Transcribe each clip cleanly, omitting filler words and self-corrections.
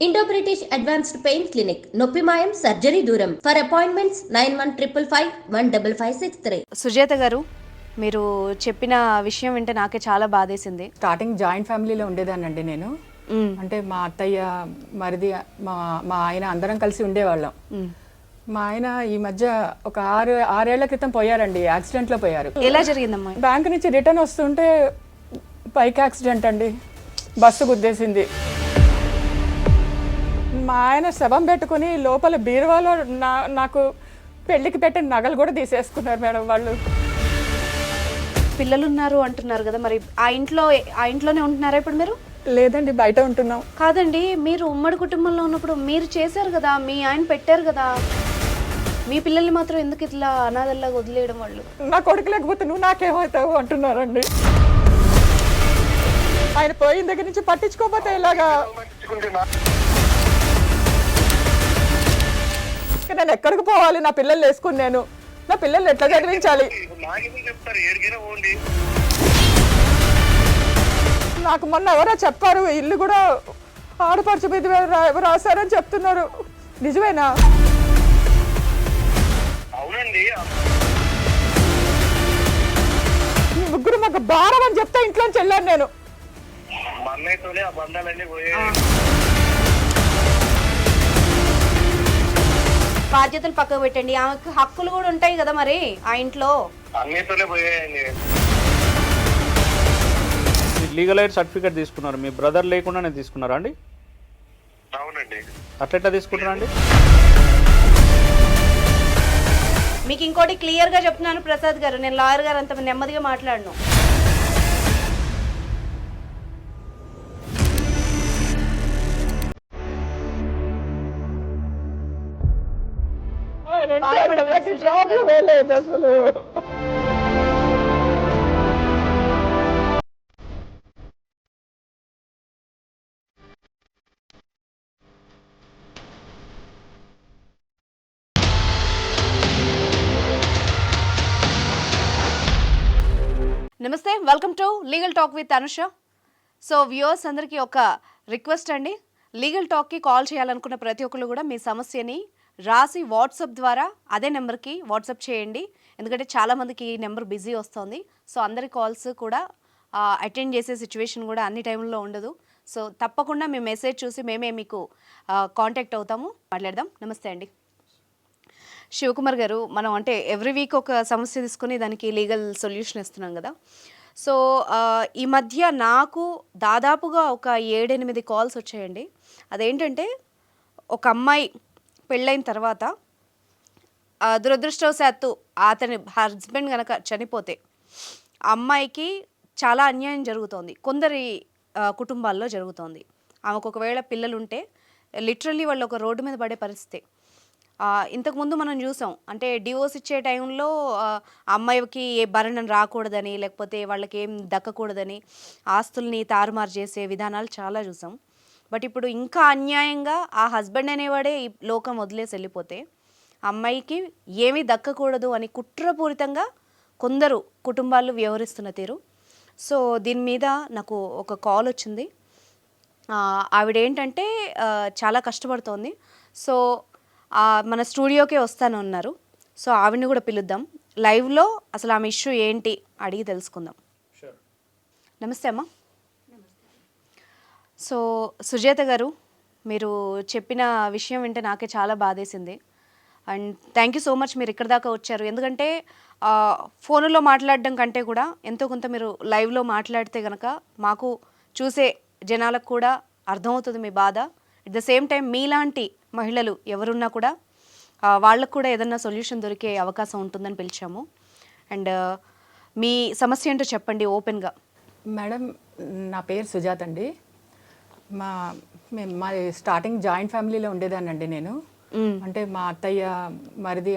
Indo British advanced pain clinic, నొప్పి మాయం, surgery దూరం. For appointments 9155515563. సుజాత గారు, మీరు చెప్పిన విషయం వింటే నాకే చాలా బాధేసింది. స్టార్టింగ్ జాయింట్ ఫ్యామిలీలో ఉండేదానండి నేను. అంటే మా అత్తయ్య, మరిది, మా ఆయన అందరం కలిసి ఉండేవాళ్ళం. మా ఆయన ఈ మధ్య ఒక ఆరేళ్ల క్రితం పోయారండి, యాక్సిడెంట్లో పోయారు. ఎలా జరిగిందమ్మా? బ్యాంక్ నుంచి రిటర్న్ వస్తుంటే బైక్ యాక్సిడెంట్ అండి, బస్సు గుద్దేసింది. మా ఆయన శవం పెట్టుకుని లోపల బీరువాలో నాకు పెళ్లికి పెట్టిన నగలు కూడా తీసేసుకున్నారు మేడం వాళ్ళు. పిల్లలు ఉన్నారు అంటున్నారు కదా, మరి ఆ ఇంట్లోనే ఉంటున్నారా ఇప్పుడు మీరు? లేదండి, బయట ఉంటున్నాం. కాదండి, మీరు ఉమ్మడి కుటుంబంలో ఉన్నప్పుడు మీరు చేశారు కదా, మీ ఆయన పెట్టారు కదా, మీ పిల్లల్ని మాత్రం ఎందుకు ఇట్లా అనాథల్లా వదిలేయడం? వాళ్ళు నా కొడుకు లేకపోతే నువ్వు నాకేమవుతావు అంటున్నారండి. ఆయన పోయిన దగ్గర నుంచి పట్టించుకోకపోతే ఇలాగా నేను ఎక్కడికి పోవాలి? నా పిల్లలు వేసుకుని నా పిల్లల్ని ఎట్లా చదివించాలి? నాకు మొన్న ఎవరో చెప్పారు, ఇల్లు కూడా ఆడపడుచు మీద రాశారని చెప్తున్నారు, నిజమేనా? ముగ్గురు మాకు భారం అని చెప్తే ఇంట్లోంచి వెళ్ళాను నేను. బాధ్యతలు పక్కకు పెట్టండి, ఆమెకు హక్కులు కూడా ఉంటాయి కదా మరి ఆ ఇంట్లో. లీగల్ ఎయిడ్ సర్టిఫికేట్ తీసుకున్నారు, మీ బ్రదర్ లేకుండానే తీసుకున్నారా అండి? అవునండి. అట్లెట్లా తీసుకుంటారా అండి? మీకు ఇంకోటి క్లియర్ గా చెప్తున్నాను ప్రసాద్ గారు, నేను లాయర్ గారు అంత నెమ్మదిగా మాట్లాడను. నమస్తే, welcome to legal talk with Anusha. So viewers అందరికీ ఒక రిక్వెస్ట్ అండి, లీగల్ టాక్కి కాల్ చేయాలనుకున్న ప్రతి ఒక్కరు కూడా మీ సమస్యని రాసి వాట్సాప్ ద్వారా అదే నెంబర్కి వాట్సాప్ చేయండి. ఎందుకంటే చాలామందికి ఈ నెంబర్ బిజీ వస్తుంది. సో అందరి కాల్స్ కూడా అటెండ్ చేసే సిచ్యువేషన్ కూడా అన్ని టైంలో ఉండదు. సో తప్పకుండా మీ మెసేజ్ చూసి మేమే మీకు కాంటాక్ట్ అవుతాము, మాట్లాడదాం. నమస్తే అండి శివకుమార్ గారు. మనం అంటే ఎవ్రీ వీక్ ఒక సమస్య తీసుకుని దానికి లీగల్ సొల్యూషన్ ఇస్తున్నాం కదా. సో ఈ మధ్య నాకు దాదాపుగా ఒక 7-8 కాల్స్ వచ్చాయండి. అదేంటంటే, ఒక అమ్మాయి పెళ్ళైన తర్వాత దురదృష్టవశాత్తు అతని హస్బెండ్ కనుక చనిపోతే అమ్మాయికి చాలా అన్యాయం జరుగుతోంది, కొందరి కుటుంబాల్లో జరుగుతోంది. ఆమెకు ఒకవేళ పిల్లలు ఉంటే లిటరల్లీ వాళ్ళు ఒక రోడ్డు మీద పడే పరిస్థితి. ఇంతకుముందు మనం చూసాం, అంటే డివోర్స్ ఇచ్చే టైంలో అమ్మాయికి ఏ భరణం రాకూడదని, లేకపోతే వాళ్ళకి ఏం దక్కకూడదని ఆస్తుల్ని తారుమారు చేసే విధానాలు చాలా చూసాం. బట్ ఇప్పుడు ఇంకా అన్యాయంగా ఆ హస్బెండ్ అనేవాడే ఈ లోకం వదిలేసి వెళ్ళిపోతే అమ్మాయికి ఏమీ దక్కకూడదు అని కుట్రపూరితంగా కొందరు కుటుంబాలు వ్యవహరిస్తున్న తీరు. సో దీని మీద నాకు ఒక కాల్ వచ్చింది. ఆవిడేంటంటే చాలా కష్టపడుతోంది. సో మన స్టూడియోకే వస్తానన్నారు. సో ఆవిడని కూడా పిలుద్దాం, లైవ్లో అసలు ఆమె ఇష్యూ ఏంటి అడిగి తెలుసుకుందాం. నమస్తే అమ్మా. సో సుజాత గారు, మీరు చెప్పిన విషయం వింటే నాకే చాలా బాధేసింది. And thank you so much, మీరు ఇక్కడ దాకా వచ్చారు. ఎందుకంటే ఫోన్లో మాట్లాడడం కంటే కూడా ఎంతో కొంత మీరు లైవ్లో మాట్లాడితే కనుక మాకు చూసే జనాలకు కూడా అర్థమవుతుంది మీ బాధ. అట్ ద సేమ్ టైం మీలాంటి మహిళలు ఎవరున్నా కూడా వాళ్ళకు కూడా ఏదన్నా సొల్యూషన్ దొరికే అవకాశం ఉంటుందని పిలిచాము. అండ్ మీ సమస్య ఏంటో చెప్పండి ఓపెన్గా. మేడం, నా పేరు సుజాత అండి. మా స్టార్టింగ్ జాయింట్ ఫ్యామిలీలో ఉండేదానండి నేను. అంటే మా అత్తయ్య, మరిది,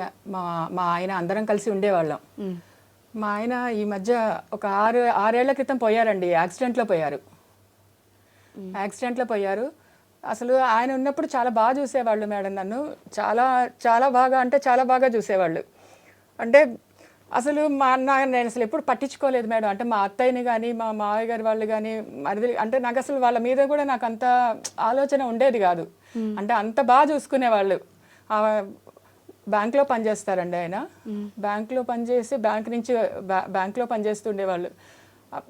మా ఆయన అందరం కలిసి ఉండేవాళ్ళం. మా ఆయన ఈ మధ్య ఒక ఆరేళ్ల క్రితం పోయారండి, యాక్సిడెంట్లో పోయారు. అసలు ఆయన ఉన్నప్పుడు చాలా బాగా చూసేవాళ్ళు మేడం నన్ను, చాలా చాలా బాగా, అంటే చాలా బాగా చూసేవాళ్ళు. అంటే అసలు నేను అసలు ఎప్పుడు పట్టించుకోలేదు మేడం. అంటే మా అత్తయ్యని కానీ మా మావయ్య గారి వాళ్ళు కానీ మరిది అంటే నాకు అసలు వాళ్ళ మీద కూడా నాకు అంత ఆలోచన ఉండేది కాదు. అంటే అంత బాగా చూసుకునేవాళ్ళు. బ్యాంక్లో పనిచేస్తారండి ఆయన. బ్యాంక్లో పనిచేసి బ్యాంక్లో పనిచేస్తుండేవాళ్ళు.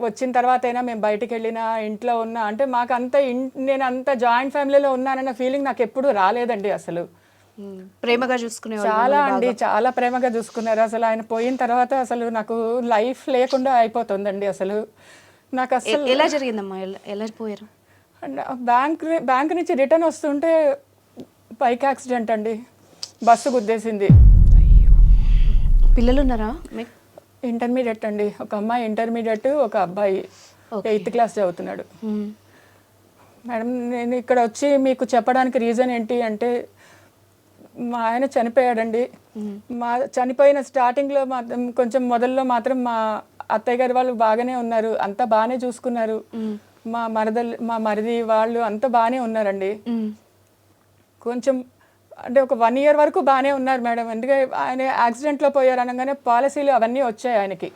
వచ్చిన తర్వాత అయినా మేము బయటికి వెళ్ళినా ఇంట్లో ఉన్నా అంటే మాకు అంత నేను అంత జాయింట్ ఫ్యామిలీలో ఉన్నానన్న ఫీలింగ్ నాకు ఎప్పుడు రాలేదండి. అసలు ప్రేమగా చూసుకునే చాలా అండి, చాలా ప్రేమగా చూసుకున్నారు. అసలు ఆయన పోయిన తర్వాత అసలు నాకు లైఫ్ లేకుండా అయిపోతుందండి. అసలు నాకు అసలు ఎలా జరిగిందమ్మా? ఎలా పోయారు? బ్యాంక్ నుంచి రిటర్న్ వస్తుంటే బైక్ యాక్సిడెంట్ అండి, బస్సు గుద్దేసింది. పిల్లలు ఉన్నారా? ఇంటర్మీడియట్ అండి, ఒక అమ్మాయి ఇంటర్మీడియట్, ఒక అబ్బాయి 8th క్లాస్ చదువుతున్నాడు. మేడం నేను ఇక్కడ వచ్చి మీకు చెప్పడానికి రీజన్ ఏంటి అంటే మా ఆయన చనిపోయాడండి. మా చనిపోయిన స్టార్టింగ్లో మాత్రం కొంచెం మొదల్లో మాత్రం మా అత్తయ్య గారి వాళ్ళు బాగానే ఉన్నారు, అంతా బాగానే చూసుకున్నారు. మా మరిది వాళ్ళు అంతా బాగానే ఉన్నారండి. కొంచెం అంటే ఒక 1 year వరకు బాగానే ఉన్నారు మేడం. ఎందుకంటే ఆయన యాక్సిడెంట్లో పోయారు అనగానే పాలసీలు అవన్నీ వచ్చాయి ఆయనకి.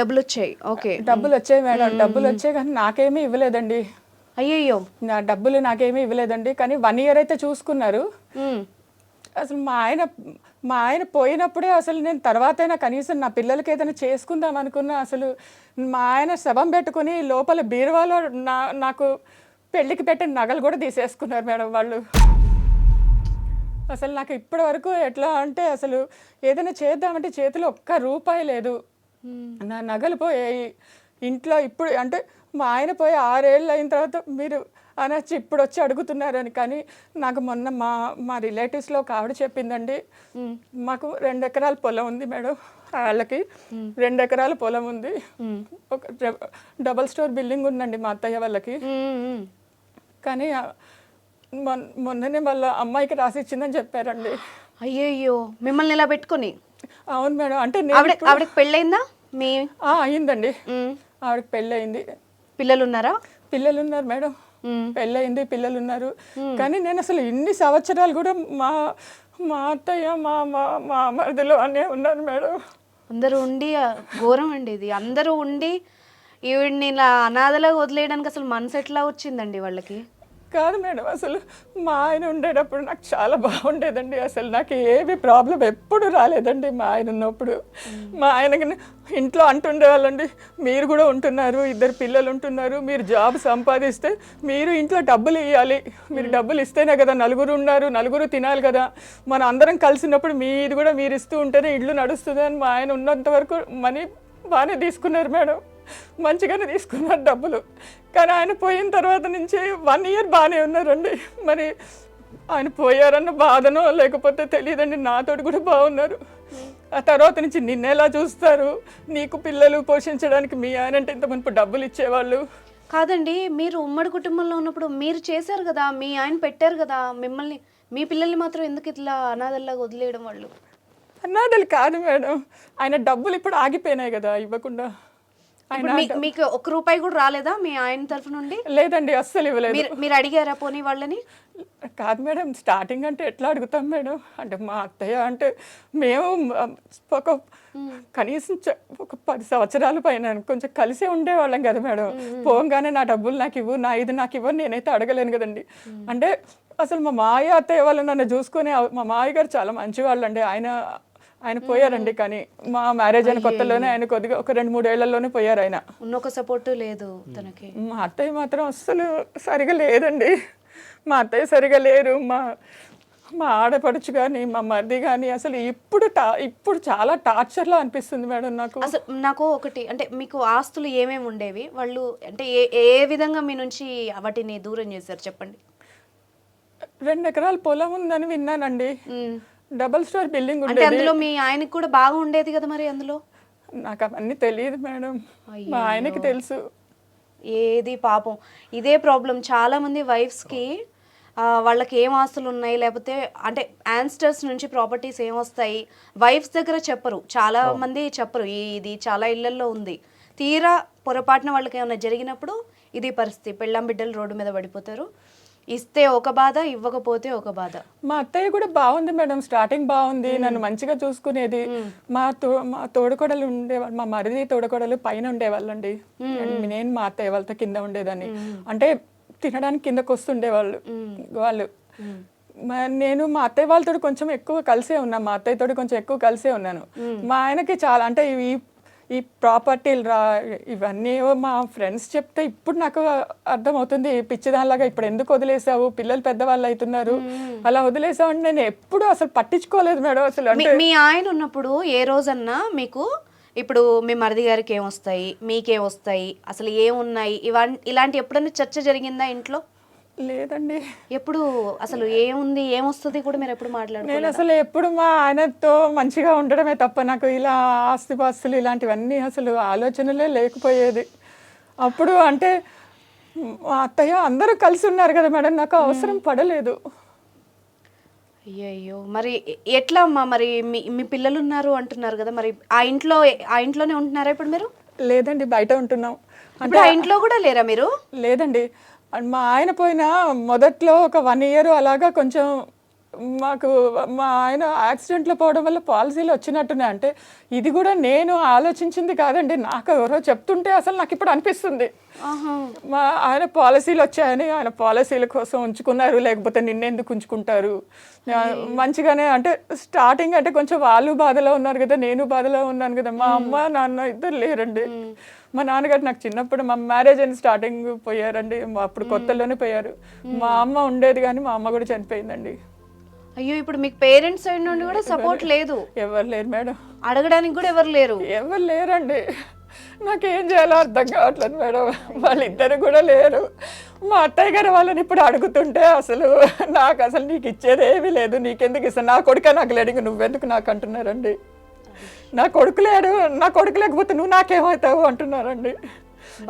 డబ్బులు వచ్చాయి. ఓకే, డబ్బులు వచ్చాయి మేడం, డబ్బులు వచ్చాయి కానీ నాకేమీ ఇవ్వలేదండి. అయ్యయ్యో, నా డబ్బులు నాకేమీ ఇవ్వలేదండి. కానీ 1 year అయితే చూసుకున్నారు. అసలు మా ఆయన పోయినప్పుడే అసలు నేను తర్వాత అయినా కనీసం నా పిల్లలకి ఏదైనా చేసుకుందాం అనుకున్నా. అసలు మా ఆయన శవం పెట్టుకుని లోపల బీరువాలో నాకు పెళ్ళికి పెట్టిన నగలు కూడా తీసేసుకున్నారు మేడం వాళ్ళు. అసలు నాకు ఇప్పటి వరకు ఎట్లా అంటే అసలు ఏదైనా చేద్దామంటే చేతిలో ఒక్క రూపాయి లేదు. నా నగలు పోయాయి ఇంట్లో. ఇప్పుడు అంటే మా ఆయన పోయి 6 ఏళ్ళు అయిన తర్వాత మీరు అనొచ్చి ఇప్పుడు వచ్చి అడుగుతున్నారని. కానీ నాకు మొన్న మా రిలేటివ్స్లో ఒక ఆవిడ చెప్పిందండి, మాకు 2 ఎకరాల పొలం ఉంది మేడం, వాళ్ళకి 2 ఎకరాల పొలం ఉంది, ఒక డబల్ స్టోర్ బిల్డింగ్ ఉందండి మా అత్తయ్య వాళ్ళకి. కానీ మొన్ననే వాళ్ళ అమ్మాయికి రాసిచ్చిందని చెప్పారండి. అయ్యయ్యో, మిమ్మల్ని ఇలా పెట్టుకుని? అవును మేడం. అంటే ఆవిడకి పెళ్ళయిందా? అయిందండి, ఆవిడకి పెళ్ళయింది. పిల్లలు ఉన్నారా? పిల్లలు ఉన్నారు మేడం, పెళ్ళయింది, పిల్లలు ఉన్నారు. కానీ నేను అసలు ఇన్ని సంవత్సరాలు కూడా మా అత్తయ్య మా మరిదిలో అనే ఉన్నాను మేడం. అందరూ ఉండి ఘోరం అండి ఇది. అందరూ ఉండి ఈవిడ్ని ఇలా అనాథలాగా వదిలేయడానికి అసలు మనసు ఎట్లా వచ్చిందండి వాళ్ళకి? కాదు మేడం, అసలు మా ఆయన ఉండేటప్పుడు నాకు చాలా బాగుండేదండి. అసలు నాకు ఏవి ప్రాబ్లం ఎప్పుడు రాలేదండి మా ఆయన ఉన్నప్పుడు. మా ఆయనకి ఇంట్లో అంటుండేవాళ్ళండి, మీరు కూడా ఉంటున్నారు, 2 పిల్లలు ఉంటున్నారు, మీరు జాబ్ సంపాదిస్తే మీరు ఇంట్లో డబ్బులు ఇవ్వాలి, మీరు డబ్బులు ఇస్తేనే కదా నలుగురు ఉన్నారు, నలుగురు తినాలి కదా, మన అందరం కలిసినప్పుడు మీది కూడా మీరు ఇస్తూ ఉంటేనే ఇల్లు నడుస్తుంది అని మా ఆయన ఉన్నంత వరకు మనీ బాగానే తీసుకున్నారు మేడం, మంచిగానే తీసుకున్నారు డబ్బులు. కానీ ఆయన పోయిన తర్వాత నుంచి 1 year బాగానే ఉన్నారండి. మరి ఆయన పోయారన్న బాధనో లేకపోతే తెలియదండి, నాతోటి కూడా బాగున్నారు. ఆ తర్వాత నుంచి నిన్నెలా చూస్తారు, నీకు పిల్లలు పోషించడానికి మీ ఆయన అంటే ఇంత మునుపు డబ్బులు ఇచ్చేవాళ్ళు కాదండి. మీరు ఉమ్మడి కుటుంబంలో ఉన్నప్పుడు మీరు చేశారు కదా, మీ ఆయన పెట్టారు కదా మిమ్మల్ని, మీ పిల్లల్ని మాత్రం ఎందుకు ఇట్లా అనాథల్లాగా వదిలేయడం? వాళ్ళు అనాథలు కాదు మేడం, ఆయన డబ్బులు ఇప్పుడు ఆగిపోయినాయి కదా ఇవ్వకుండా. మీకు 1 రూపాయి కూడా రాలేదా మీ ఆయన తరఫు నుండి? లేదండి, అస్సలు ఇవ్వలేదు. మీరు అడిగారా పోనీ వాళ్ళని? కాదు మేడం, స్టార్టింగ్ అంటే ఎట్లా అడుగుతాం మేడం, అంటే మా అత్తయ్య అంటే మేము ఒక కనీసం ఒక 10 సంవత్సరాల పైన కొంచెం కలిసే ఉండేవాళ్ళం కదా మేడం. పోగానే నా డబ్బులు నాకు ఇవ్వు, నా ఇది నాకు ఇవ్వని నేనైతే అడగలేను కదండి. అంటే అసలు మా మాయ అత్తయ్య వాళ్ళు నన్ను చూసుకునే, మా మాయ గారు చాలా మంచివాళ్ళు అండి. ఆయన పోయారండి. కానీ మా మ్యారేజ్ అయిన కొత్తలోనే ఆయన కొద్దిగా ఒక 2-3 ఏళ్లలోనే పోయారు. ఆయన ఉన్నొక సపోర్ట్ లేదు తనకి. మా అత్తయ్య మాత్రం అస్సలు సరిగా లేదండి, మా అత్తయ్య సరిగా లేరు. మా ఆడపడుచు కానీ మా మరిది కానీ అసలు ఇప్పుడు చాలా టార్చర్లో అనిపిస్తుంది మేడం నాకు. అసలు నాకు ఒకటి అంటే, మీకు ఆస్తులు ఏమేమి ఉండేవి? వాళ్ళు అంటే ఏ విధంగా మీ నుంచి వాటిని దూరం చేశారు చెప్పండి? 2 ఎకరాల పొలం ఉందని విన్నానండి, డబల్ స్టోర్ బిల్డింగ్ ఉండేది. అందులో మీ ఆయనకి కూడా బాగా ఉండేది కదా మరి? అందులో నాకు అవన్నీ తెలియదు మేడం, మా ఆయనకి తెలుసు. ఏది పాపం ఇదే ప్రాబ్లం చాలా మంది వైఫ్స్కి. వాళ్ళకి ఏం ఆస్తులు ఉన్నాయి, లేకపోతే అంటే యాన్స్టర్స్ నుంచి ప్రాపర్టీస్ ఏమొస్తాయి వైఫ్స్ దగ్గర చెప్పరు, చాలా మంది చెప్పరు. ఇది చాలా ఇళ్లల్లో ఉంది. తీరా పొరపాటున వాళ్ళకి ఏమైనా జరిగినప్పుడు ఇది పరిస్థితి, పెళ్ళాం బిడ్డలు రోడ్డు మీద పడిపోతారు. ఇస్తే ఒక బాధ, ఇవ్వకపోతే ఒక బాధ. మా అత్తయ్య కూడా బాగుంది మేడం, స్టార్టింగ్ బాగుంది, నన్ను మంచిగా చూసుకునేది. మా తోడుకోడలు ఉండేవాళ్ళు, మా మరిది తోడుకోడలు పైన ఉండేవాళ్ళండి. నేను మా అత్తయ్య వాళ్ళతో కింద ఉండేదాన్ని. అంటే తినడానికి కిందకు వస్తుండేవాళ్ళు వాళ్ళు. నేను మా అత్తయ్య వాళ్ళతో కొంచెం ఎక్కువ కలిసే ఉన్నాను, మా అత్తయ్యతో కొంచెం ఎక్కువ కలిసే ఉన్నాను. మా ఆయనకి చాలా అంటే ఈ ప్రాపర్టీలు ఇవన్నీ మా ఫ్రెండ్స్ చెప్తే ఇప్పుడు నాకు అర్థమవుతుంది, పిచ్చిదానిలాగా ఇప్పుడు ఎందుకు వదిలేసావు, పిల్లలు పెద్దవాళ్ళు అవుతున్నారు, అలా వదిలేసావు అని నేను ఎప్పుడు అసలు పట్టించుకోలేదు మేడం. అసలు అంటే మీ ఆయన ఉన్నప్పుడు ఏ రోజన్నా మీకు ఇప్పుడు మీ మరిది గారికి ఏమొస్తాయి, మీకేం వస్తాయి, అసలు ఏమున్నాయి, ఇలాంటి ఎప్పుడైనా చర్చ జరిగిందా ఇంట్లో? లేదండి. ఎప్పుడు అసలు ఏముంది ఏమొస్తుంది కూడా మీరు ఎప్పుడు మాట్లాడుకోలేదు? నేను అసలు ఎప్పుడు మా ఆయనతో మంచిగా ఉండడమే తప్ప నాకు ఇలా ఆస్తిపాస్తులు ఇలాంటివన్నీ అసలు ఆలోచనలే లేకపోయేది. అప్పుడు అంటే మా అత్తయ్య అందరూ కలిసి ఉన్నారు కదా మేడం, నాకు అవసరం పడలేదు. అయ్యయ్యో, మరి ఎట్లా అమ్మా? మరి మీ పిల్లలు ఉన్నారు అంటున్నారు కదా, మరి ఆ ఇంట్లోనే ఉంటున్నారా ఇప్పుడు మీరు? లేదండి, బయట ఉంటున్నాం. అంటే ఆ ఇంట్లో కూడా లేరా మీరు? లేదండి, మా ఆయన పోయిన మొదట్లో ఒక 1 year అలాగా కొంచెం మాకు మా ఆయన యాక్సిడెంట్లో పోవడం వల్ల పాలసీలు వచ్చినట్టున్నాయి. అంటే ఇది కూడా నేను ఆలోచించింది కాదండి, నాకు ఎవరో చెప్తుంటే అసలు నాకు ఇప్పుడు అనిపిస్తుంది మా ఆయన పాలసీలు వచ్చాయని, ఆయన పాలసీల కోసం ఉంచుకున్నారు, లేకపోతే నిన్నెందుకు ఉంచుకుంటారు. మంచిగానే అంటే స్టార్టింగ్ అంటే కొంచెం వాళ్ళు బాధలో ఉన్నారు కదా, నేను బాధలో ఉన్నాను కదా. మా అమ్మ నాన్న ఇద్దరు లేరండి. మా నాన్నగారు నాకు చిన్నప్పుడు మా మ్యారేజ్ అయిన స్టార్టింగ్ పోయారండి, అప్పుడు కొత్తలోనే పోయారు. మా అమ్మ ఉండేది కానీ మా అమ్మ కూడా చనిపోయిందండి. అయ్యో, ఇప్పుడు మీకు పేరెంట్స్ సైడ్ నుండి కూడా సపోర్ట్ లేదు? ఎవరు లేరు మేడం, అడగడానికి కూడా ఎవరు లేరు? ఎవరు లేరండి. నాకేం చేయాలో అర్థం కావట్లేదు మేడం, వాళ్ళిద్దరు కూడా లేరు. మా అత్తయ్య గారు వాళ్ళని ఇప్పుడు అడుగుతుంటే అసలు నాకు అసలు నీకు ఇచ్చేది ఏమీ లేదు, నీకెందుకు ఇస్తాను, నా కొడుక నాకు లేడు, నువ్వెందుకు నాకు అంటున్నారండి. నా కొడుకు లేడు, నా కొడుకు లేకపోతే నువ్వు నాకేమవుతావు అంటున్నారండి.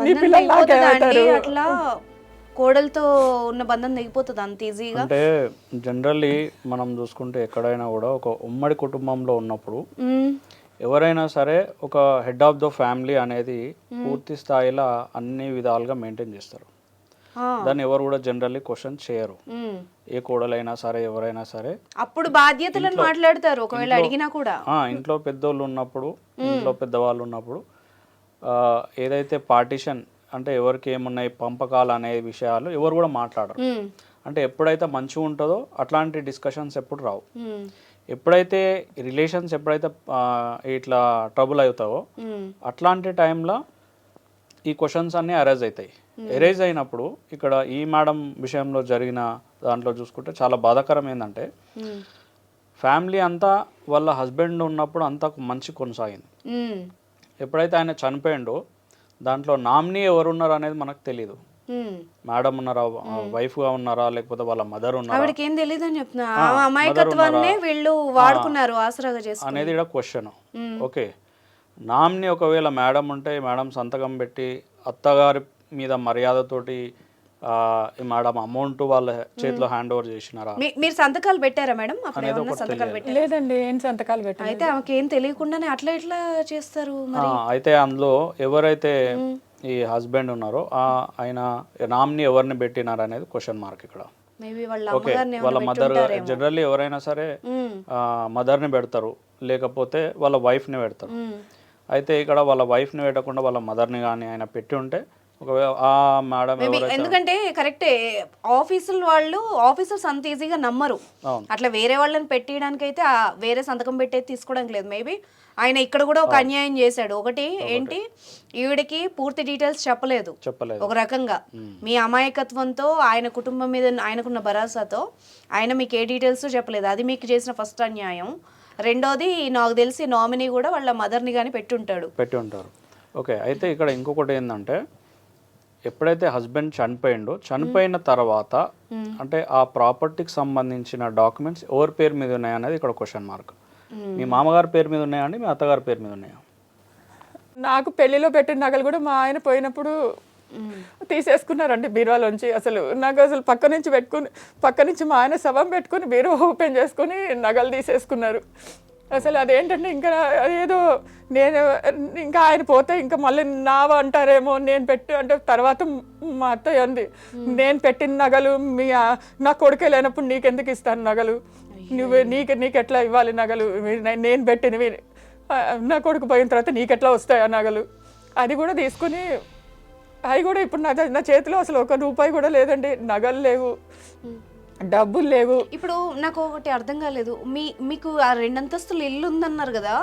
నీ పిల్లలు నాకేమవుతారు. అట్లా కోడలతో ఉన్న బంధం తెగిపోతుంది అంత ఈజీగా? అంటే జనరల్లీ మనం చూసుకుంటే ఎక్కడైనా కూడా ఒక ఉమ్మడి కుటుంబంలో ఉన్నప్పుడు ఎవరైనా సరే ఒక హెడ్ ఆఫ్ ద ఫ్యామిలీ అనేది పూర్తి స్థాయిలో అన్ని విధాలుగా మెయింటైన్ చేస్తారు. దాన్ని ఎవరు కూడా జనరల్లీ క్వశ్చన్ చేయరు, ఏ కోడలైనా సరే ఎవరైనా సరే. అప్పుడు బాధ్యతలను మాట్లాడతారు ఒకవేళ అడిగినా కూడా. ఇంట్లో పెద్దోళ్ళు ఉన్నప్పుడు, ఇంట్లో పెద్దవాళ్ళు ఉన్నప్పుడు ఏదైతే పార్టీషన్ అంటే ఎవరికి ఏమున్నాయి పంపకాలు అనే విషయాలు ఎవరు కూడా మాట్లాడరు. అంటే ఎప్పుడైతే మంచిగా ఉంటుందో అట్లాంటి డిస్కషన్స్ ఎప్పుడు రావు. ఎప్పుడైతే రిలేషన్స్ ఎప్పుడైతే ఇట్లా ట్రబుల్ అవుతావో అట్లాంటి టైంలో ఈ క్వశ్చన్స్ అన్నీ అరైజ్ అవుతాయి. ఎరైజ్ అయినప్పుడు ఇక్కడ ఈ మేడం విషయంలో జరిగిన దాంట్లో చూసుకుంటే చాలా బాధాకరం ఏంటంటే ఫ్యామిలీ అంతా వాళ్ళ హస్బెండ్ ఉన్నప్పుడు అంతా మంచి కొనసాగింది. ఎప్పుడైతే ఆయన చనిపోయిండో దాంట్లో నామినీ ఎవరున్నారు అనేది మనకు తెలియదు. మేడం ఉన్నారా, వైఫ్ గా ఉన్నారా, లేకపోతే వాళ్ళ మదర్ ఉన్నారా, ఆవిడకి ఏం తెలియదు అని చెప్తున్నా. అమాయకత్వాన్ని వీళ్ళు వాడుకున్నారు ఆసరాగా చేసి అనేది ఇక్కడ క్వశ్చన్. ఓకే, నామినీ ఒకవేళ మేడం ఉంటే మేడం సంతకం పెట్టి అత్తగారి మీద మర్యాదతోటి మేడం అమౌంట్ వాళ్ళ చేతిలో హ్యాండ్ ఓవర్ చేసినారా? మీరు సంతకాలు పెట్టారా మేడం? సంతకాలు పెట్టారు? లేదండి, ఏం సంతకాలు పెట్టారు. అయితే ఆమెకి ఏం తెలియకుండానే అట్లా ఎట్లా చేస్తారు? అయితే అందులో ఎవరైతే ఈ హస్బెండ్ ఉన్నారో ఆయన నామినీ ఎవరిని పెట్టినారు అనేది క్వశ్చన్ మార్క్ ఇక్కడ. ఓకే, వాళ్ళ మదర్ జనరల్లీ ఎవరైనా సరే మదర్ని పెడతారు, లేకపోతే వాళ్ళ వైఫ్ని పెడతారు. అయితే ఇక్కడ వాళ్ళ వైఫ్ని పెట్టకుండా వాళ్ళ మదర్ని కానీ ఆయన పెట్టి ఉంటే ఎందుకంటే కరెక్టే, ఆఫీసర్స్ అంత ఈజీగా నమ్మరు. అట్లా వేరే వాళ్ళని పెట్టడానికి అయితే వేరే సంతకం పెట్టేది తీసుకోవడానికి లేదు. మేబీ ఆయన ఇక్కడ కూడా ఒక అన్యాయం చేశాడు. ఒకటి ఏంటి, ఈవిడికి పూర్తి డీటెయిల్స్ చెప్పలేదు ఒక రకంగా. మీ అమాయకత్వంతో ఆయన కుటుంబం మీద ఆయనకున్న భరోసాతో ఆయన మీకు ఏ డీటెయిల్స్ చెప్పలేదు, అది మీకు చేసిన ఫస్ట్ అన్యాయం. రెండోది నాకు తెలిసి నామినీ కూడా వాళ్ళ మదర్ని కానీ పెట్టి ఉంటారు. ఓకే, అయితే ఇక్కడ ఇంకొకటి ఏంటంటే ఎప్పుడైతే హస్బెండ్ చనిపోయిన తర్వాత అంటే ఆ ప్రాపర్టీకి సంబంధించిన డాక్యుమెంట్స్ ఎవరి పేరు మీద ఉన్నాయా అనేది ఇక్కడ క్వశ్చన్ మార్క్. మీ మామగారి పేరు మీద ఉన్నాయా అండి, మీ అత్తగారి పేరు మీద ఉన్నాయా? నాకు పెళ్లిలో పెట్టిన నగలు కూడా మా ఆయన పోయినప్పుడు తీసేసుకున్నారండి బీరువాలోంచి. అసలు నాకు అసలు పక్క నుంచి మా ఆయన శవం పెట్టుకుని బీరువా ఓపెన్ చేసుకుని నగలు తీసేసుకున్నారు. అసలు అదేంటంటే ఇంకా అదేదో నేను ఇంకా ఆయన పోతే ఇంకా మళ్ళీ నావ అంటారేమో, నేను పెట్టి అంటే తర్వాత మా అత్తయ్య అంది, నేను పెట్టిన నగలు నా కొడుకే లేనప్పుడు నీకెందుకు ఇస్తాను నగలు, నీకు ఎట్లా ఇవ్వాలి నగలు, నేను పెట్టినవి నా కొడుకు పోయిన తర్వాత నీకెట్లా వస్తాయి ఆ నగలు. అది కూడా తీసుకుని అవి కూడా ఇప్పుడు నా చేతిలో అసలు ₹1 కూడా లేదండి, నగలు లేవు, డబ్బులు లేవు. ఇప్పుడు నాకు ఒకటి అర్థం కాలేదు, మీకు ఆ 2 అంతస్తులు ఇల్లు ఉందన్నారు కదా,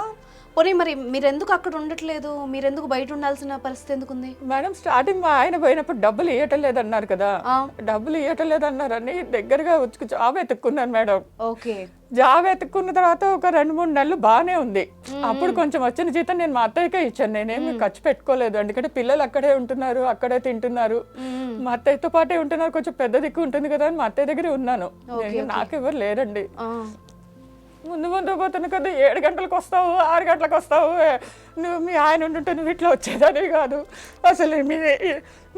పోనీ మరి మీరెందుకు అక్కడ ఉండట్లేదు, మీరెందుకు బయట ఉండాల్సిన పరిస్థితి ఎందుకుంది? మేడం స్టార్టింగ్ మా ఆయన పోయినప్పుడు డబ్బులు ఇవ్వటం లేదన్నారు కదా, డబ్బులు ఇవ్వటం లేదన్నారని దగ్గరగా వచ్చి జాబ్ ఎత్తుక్కున్నాను మేడం. ఓకే, జాబ్ ఎత్తుక్కున్న తర్వాత ఒక 2-3 నెలలు బాగానే ఉంది. అప్పుడు కొంచెం వచ్చిన జీతం నేను మా అత్తయ్యకే ఇచ్చాను, నేనేమి ఖర్చు పెట్టుకోలేదు. ఎందుకంటే పిల్లలు అక్కడే ఉంటున్నారు, అక్కడే తింటున్నారు, మా అత్తయ్యతో పాటే ఉంటున్నారు, కొంచెం పెద్ద దిక్కు ఉంటుంది కదా అని మా అత్తయ్య దగ్గరే ఉన్నాను. నాకెవరు లేరండి. ముందు పోతున్నా కదా, 7 గంటలకు వస్తావు, 6 గంటలకు వస్తావు, నువ్వు మీ ఆయన ఉంటుంటే నువ్వు ఇట్లా వచ్చేదని కాదు, అసలు